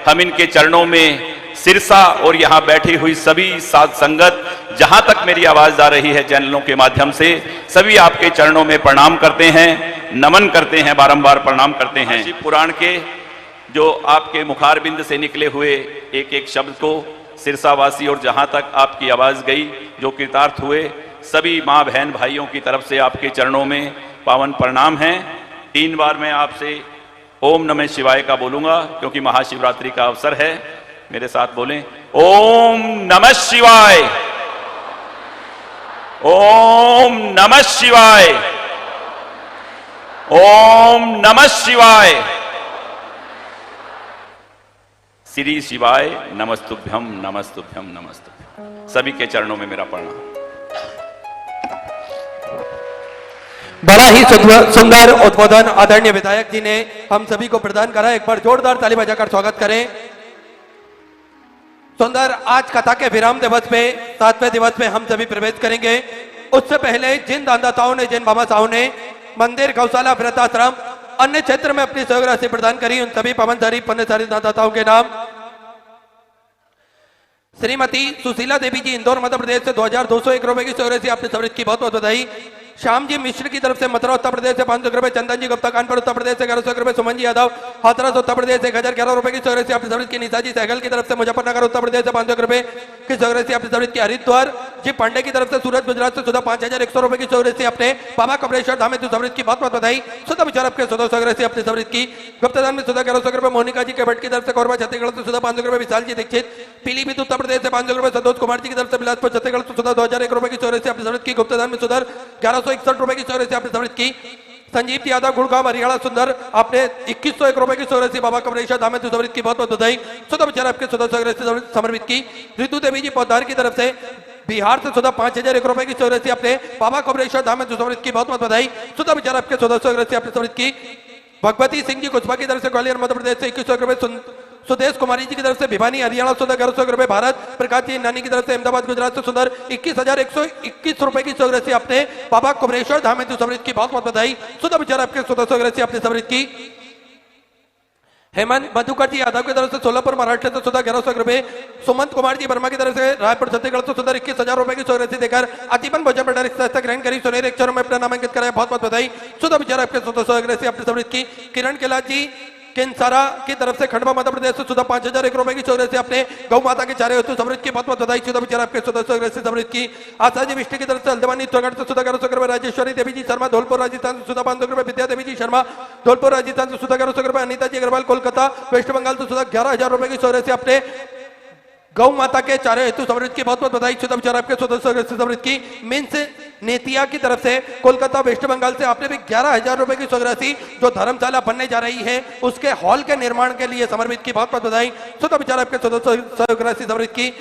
हम इनके चरणों में सिरसा और यहाँ बैठी हुई सभी साध संगत, जहां तक मेरी आवाज आ रही है चैनलों के माध्यम से, सभी आपके चरणों में प्रणाम करते हैं, नमन करते हैं, बारंबार प्रणाम करते हैं। शिव पुराण के जो आपके मुखार बिंद से निकले हुए एक एक शब्द को सिरसावासी और जहां तक आपकी आवाज गई, जो कृतार्थ हुए, सभी माँ बहन भाइयों की तरफ से आपके चरणों में पावन प्रणाम है। 3 बार मैं आपसे ओम नमः शिवाय का बोलूंगा क्योंकि महाशिवरात्रि का अवसर है। मेरे साथ बोलें, ओम नमः शिवाय, ओम नमः शिवाय, ओम नमः शिवाय। श्री शिवाय नमस्तुभ्यम नमस्तुभ्यम नमस्तुभ्यम। सभी के चरणों में मेरा प्रणाम। बड़ा ही सुंदर उद्बोधन आदरणीय विधायक जी ने हम सभी को प्रदान करा। एक बार जोरदार ताली बजाकर स्वागत करें। सुंदर आज कथा के विराम दिवस पे 7वें दिवस में हम सभी प्रवेश करेंगे। उससे पहले जिन दानदाताओं ने, जिन बाबासाओं ने मंदिर, गौशाला, वृद्धाश्रम, अन्य क्षेत्र में अपनी सहयोग राशि प्रदान करी, उन सभी पावनधारी पुण्यशाली दानदाताओं के नाम: श्रीमती सुशीला देवी जी, इंदौर मध्य प्रदेश से 2201 रुपए की सहयोग राशि आपने समृद्ध की बहुत बहुत बधाई। श्याम जी मिश्र की तरफ से मथुरा उत्तर प्रदेश से 500 रुपए। चंदन जी गुप्ता कानपुर उत्तर प्रदेश से 1100 रुपए। सुमन जी यादव हाथरस उत्तर प्रदेश से 1011 रुपए की सहयोग राशि आपने समृद्ध की। निशा जी सहगल की तरफ से मुजफ्फरनगर उत्तर प्रदेश से 500 रुपए की सहयोग राशि आपने समृद्ध की। हरिद्वार जी पांडे की तरफ से सूरत गुजरात से सुधा 5100 रुपए की सहयोग राशि आपने बाबा कमलेश्वर धाम में समृद्ध की बहुत बहुत बधाई। सुधा विचार आपके सुधा सहयोग राशि आपने समृद्ध की। गुप्तदान में सुधा 1100 रुपए। मोनिका जी केवट की तरफ से कोरबा छत्तीसगढ़ से सुधा 500 रुपए। विशाल जी दीक्षित पीलीभीत उत्तर प्रदेश से 500 रुपए। संतोष कुमार जी की तरफ से बिलासपुर छत्तीसगढ़ से सुधा 2001 रुपए की सहयोग राशि आपने समृद्ध की। गुप्तदान में सुधा 1161 रुपए की सहयोग राशि आपने समृद्ध की। संजीव यादव गुड़गांव हरियाणा सुंदर आपने 2101 रुपए की सहयोग राशि बाबा कमलेश्वर धाम में समृद्ध की बहुत बहुत बधाई। सुधा विचार आपके सुधा सहयोग राशि समर्पित की। ऋतु देवी जी पौधार की तरफ से बिहार से सुधा 5001 रुपए की सहयोग राशि आपने बाबा कमलेश्वर धाम में समृद्ध की बहुत बहुत बधाई। सुधा विचार आपके सुधा सहयोग राशि आपने समृद्ध की। भगवती सिंह जी कुशवा की तरफ से ग्वालियर मध्य प्रदेश से 2100 रुपए। सुदेश कुमारी जी की तरफ से भिवानी हरियाणा सुंदर 1100 रुपए। भारत प्रकाश जी नानी की तरफ से अहमदाबाद गुजरात से सुंदर 21,121 रुपए की सहयोग राशि आपने बाबा कमलेश्वर धाम में समृद्ध की बहुत बहुत बधाई। सुधा विचार आपके सुधा सहयोग राशि आपने समृद्ध की। हेमंत मधुकर जी यादव की तरफ से सोलापुर महाराष्ट्र से सुधा 1100 रुपए। सुमंत कुमार जी वर्मा की तरफ से रायपुर छत्तीसगढ़ से सुधा 21,000 रुपए की सहयोग राशि देकर अतिपन भोजन भंडार संस्था ग्रहण करी सुनहरे अक्षरों में अपना नामांकित कराया बहुत बहुत बधाई। सुधा विचार आपके सुधा सहयोग राशि आपने समृद्ध की। किरण केला जी किंसारा की तरफ से खंडवा मध्य प्रदेश से सुधा 5001 रुपए की सहयोग राशि आपने गौ माता के चारे हेतु समृद्ध की बहुत बहुत बधाई। सुधा विचार आपके सुधा सहयोग राशि समृद्ध की। आशा जी विष्णु की तरफ से हल्द्वानी उत्तराखंड से सुधा 1100 रुपए। राजेश्वरी देवी जी शर्मा धौलपुर राजस्थान से सुधा 500 रुपए। विद्या देवी जी शर्मा धौलपुर राजस्थान से सुधा 1100 रुपए। अनिता जी अग्रवाल कोलकाता वेस्ट बंगाल से सुधा 11,000 रुपए की सहयोग राशि आपने गौ माता के चारे हेतु समृद्ध की बहुत बहुत बधाई। सुधा विचार आपके सुधा सहयोग राशि समृद्ध की। मीन्स नेतिया की तरफ से कोलकाता वेस्ट बंगाल से आपने भी 11,000 रुपए की सहयोग राशि जो धर्मशाला बनने जा रही है उसके हॉल के निर्माण के लिए समर्पित की बहुत बहुत बधाई। सुधा विचार आपके सुधा सहयोग राशि समृद्ध की।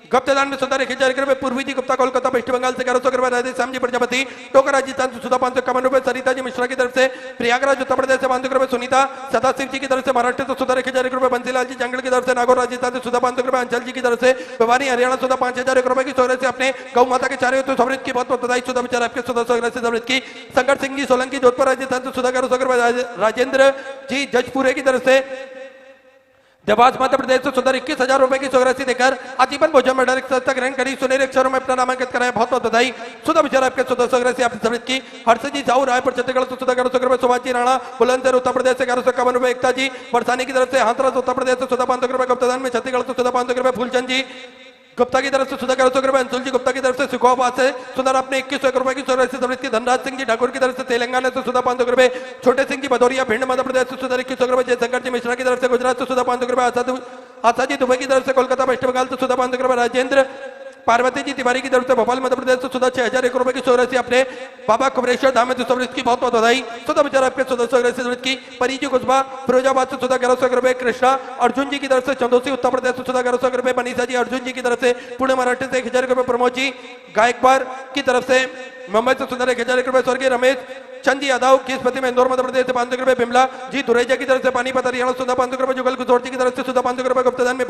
गुप्तदान में सुधा 1000 रुपए। पूर्वी जी गुप्ता कोलकाता वेस्ट बंगाल से 1100 रुपए। राधेश्याम जी प्रजापति टोकर राजस्थान से सुधा 551 रुपए। सरिता जी मिश्रा की तरफ से प्रयागराज उत्तर प्रदेश से 500 रुपए। सुनीता सदाशिव जी की तरफ से महाराष्ट्र से सुधा 1000 रुपए। बंसीलाल जी जंगल की तरफ से नागौर राजस्थान से सुधा 500 रुपए। अंचल जी की तरफ से भिवानी हरियाणा सुधा 5001 रुपए की सहयोग राशि अपने गौ माता के चारे हेतु समृद्ध की बहुत बहुत बधाई। सुधा विचार आपके सुधा सहयोग राशि समृद्ध की। शंकर सिंह जी सोलंकी जोधपुर राजस्थान से सुधा 1100 रुपए। राजेंद्र जी जजपुरे की तरफ से देवास मध्य प्रदेश से सुधा 21,000 रुपए की सहयोग राशि देकर अतिपन भोजन भंडार संस्था ग्रहण करी सुनहरे अक्षरों में अपना नामांकित कराया बहुत बहुत बधाई। सुधा विचार आपके सुधा सहयोग राशि आपने समृद्ध की। हर्ष जी साहू रायपुर छत्तीसगढ़ से सुधा 1100 रुपए। सुभाष जी राणा बुलंदशहर उत्तर प्रदेश से 1151 रुपए। एकता जी बरसानी की तरफ से हाथरस उत्तर प्रदेश से सुधा 500 रुपए। गुप्तदान में छत्तीसगढ़ से सुधा 500 रुपए। फूलचंद जी गुप्ता की तरफ से सुधा 1100 रुपए। अंशुल जी गुप्ता की तरफ से सिखोबाद से सुधा आपने 2100 रुपए की सहयोग राशि समृद्ध की। धनराज सिंह जी ठाकुर की तरफ से तेलंगाना से सुधा 500 रुपए। छोटे सिंह जी भदौरिया भिंड मध्य प्रदेश से सुधा 2100 रुपए। जयशंकर जी मिश्रा की तरफ से गुजरात से सुधा 500 रुपए। आशा जी दुबई की तरफ से कोलकाता वेस्ट बंगाल से सुधा 500 रुपए। राजेंद्र पार्वती जी तिवारी की तरफ से भोपाल मध्य प्रदेश से सुधा 6001 रुपए की सहयोग राशि अपने बाबा कमलेश्वर धाम में समृद्ध की बहुत बहुत बधाई। सुधा विचार आपके सुधा सहयोग राशि समृद्ध की। परिजी कुशवा फिरोजाबाद से सुधा 1100 रुपए। कृष्णा अर्जुन जी की तरफ से चंदोसी उत्तर प्रदेश से सुधा 1100 रुपए। मनीषा जी अर्जुन जी की तरफ से पुणे महाराष्ट्र से 1000 रुपए। प्रमोद जी गायकवाड़ की तरफ से मुंबई से सुधा 1000 रुपए। स्वर्गीय रमेश चंद यादव किसपति में इंदौर मध्य प्रदेश से 500 रुपए। बिमला जी दुरेजा की तरफ से पानीपत हरियाणा सुधा 500 रुपए। जुगल कुशोर जी की तरफ से सुधा 500 रुपए। गुप्तदान में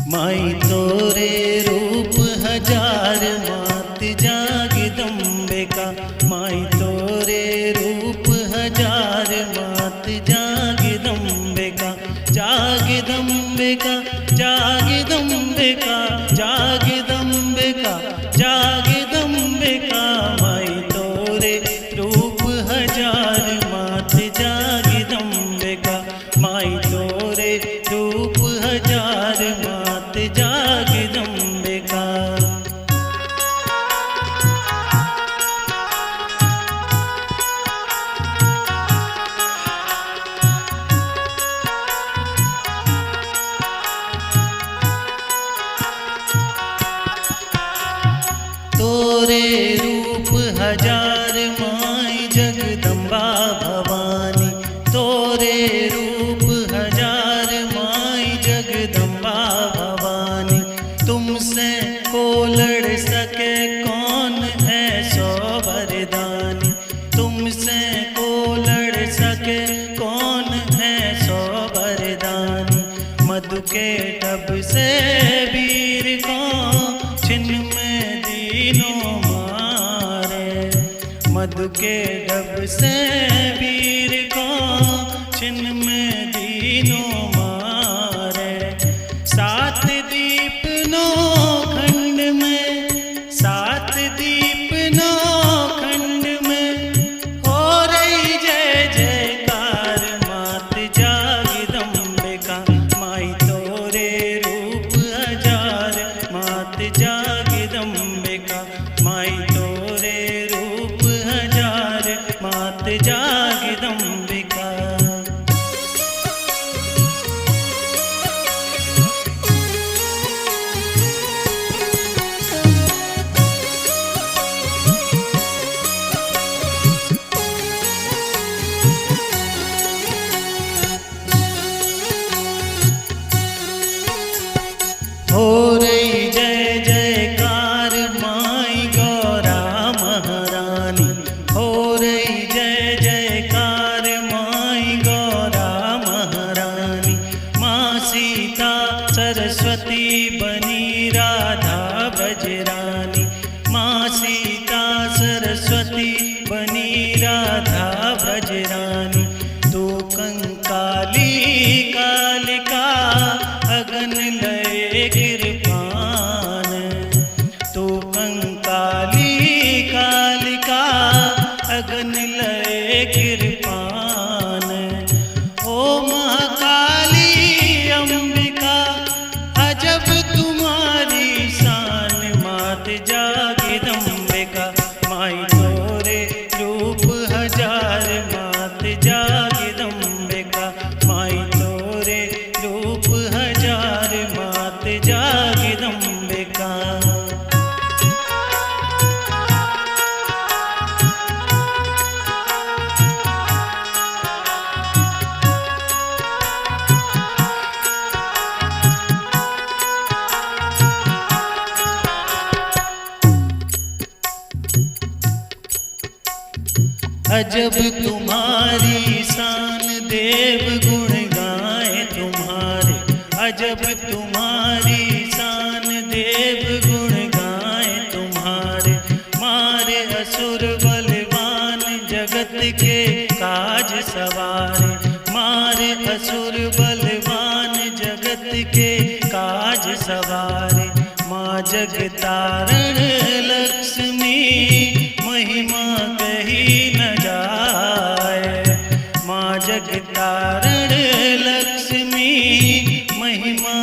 माई तोरे रूप हजार मात जागदम्बे का। माई तोरे रूप हजार मात जागदम्बे का। जागदम्बे का जागदम्बे का जागदम्बे का जागदम्बे का। माई तोरे रूप हजार मात जागदम्बे का। माई तोरे रूप हजार मात जागदम्बे का। तोरे रूप हजार माई जगदम्बा भवानी। तोरे रूप हजार माई जगदम्बा भवानी। तुमसे को लड़ सके कौन है सो वरदानी। तुमसे को लड़ सके कौन है सो वरदानी। मधु के टब से वीर कौन के डब से वीर को छिन में दीनों मारे। सात दीप नौ खंड में, सात दीप नौ खंड में हो रही जय जयकार। मात जागदम्बिका माई तोरे रूप हजार। मात जागदम्बिका माई तोरे रूप हजार। मात जागदम्बिका। हो रही जय जयकार माई गौरा महारानी। हो रही जय जयकार माई गौरा महारानी। माँ सीता सरस्वती बनी राधा ब्रजरानी। माँ सीता सरस्वती बनी राधा ब्रजरानी। तू कंकाली कालिका अगन लय कृपान। तू कंकाली कालिका अगन लय कृपान। ओ महाकाली अंबिका अजब तुम्हारी शान। मात जागदम्बिका माई तोरे रूप हजार। मात जागदम्बिका माई तोरे रूप हजार। मात जागदम्बिका। अजब तुम्हारी शान देव गुण गाए तुम्हारे। अजब तुम्हारी शान देव गुण गाए तुम्हारे। मारे असुर बलवान जगत के काज सवारे। मारे असुर बलवान जगत के काज सवारे। माँ जगतारण लक्ष्मी महिमा कही न जाए। माँ जगतारण लक्ष्मी महिमा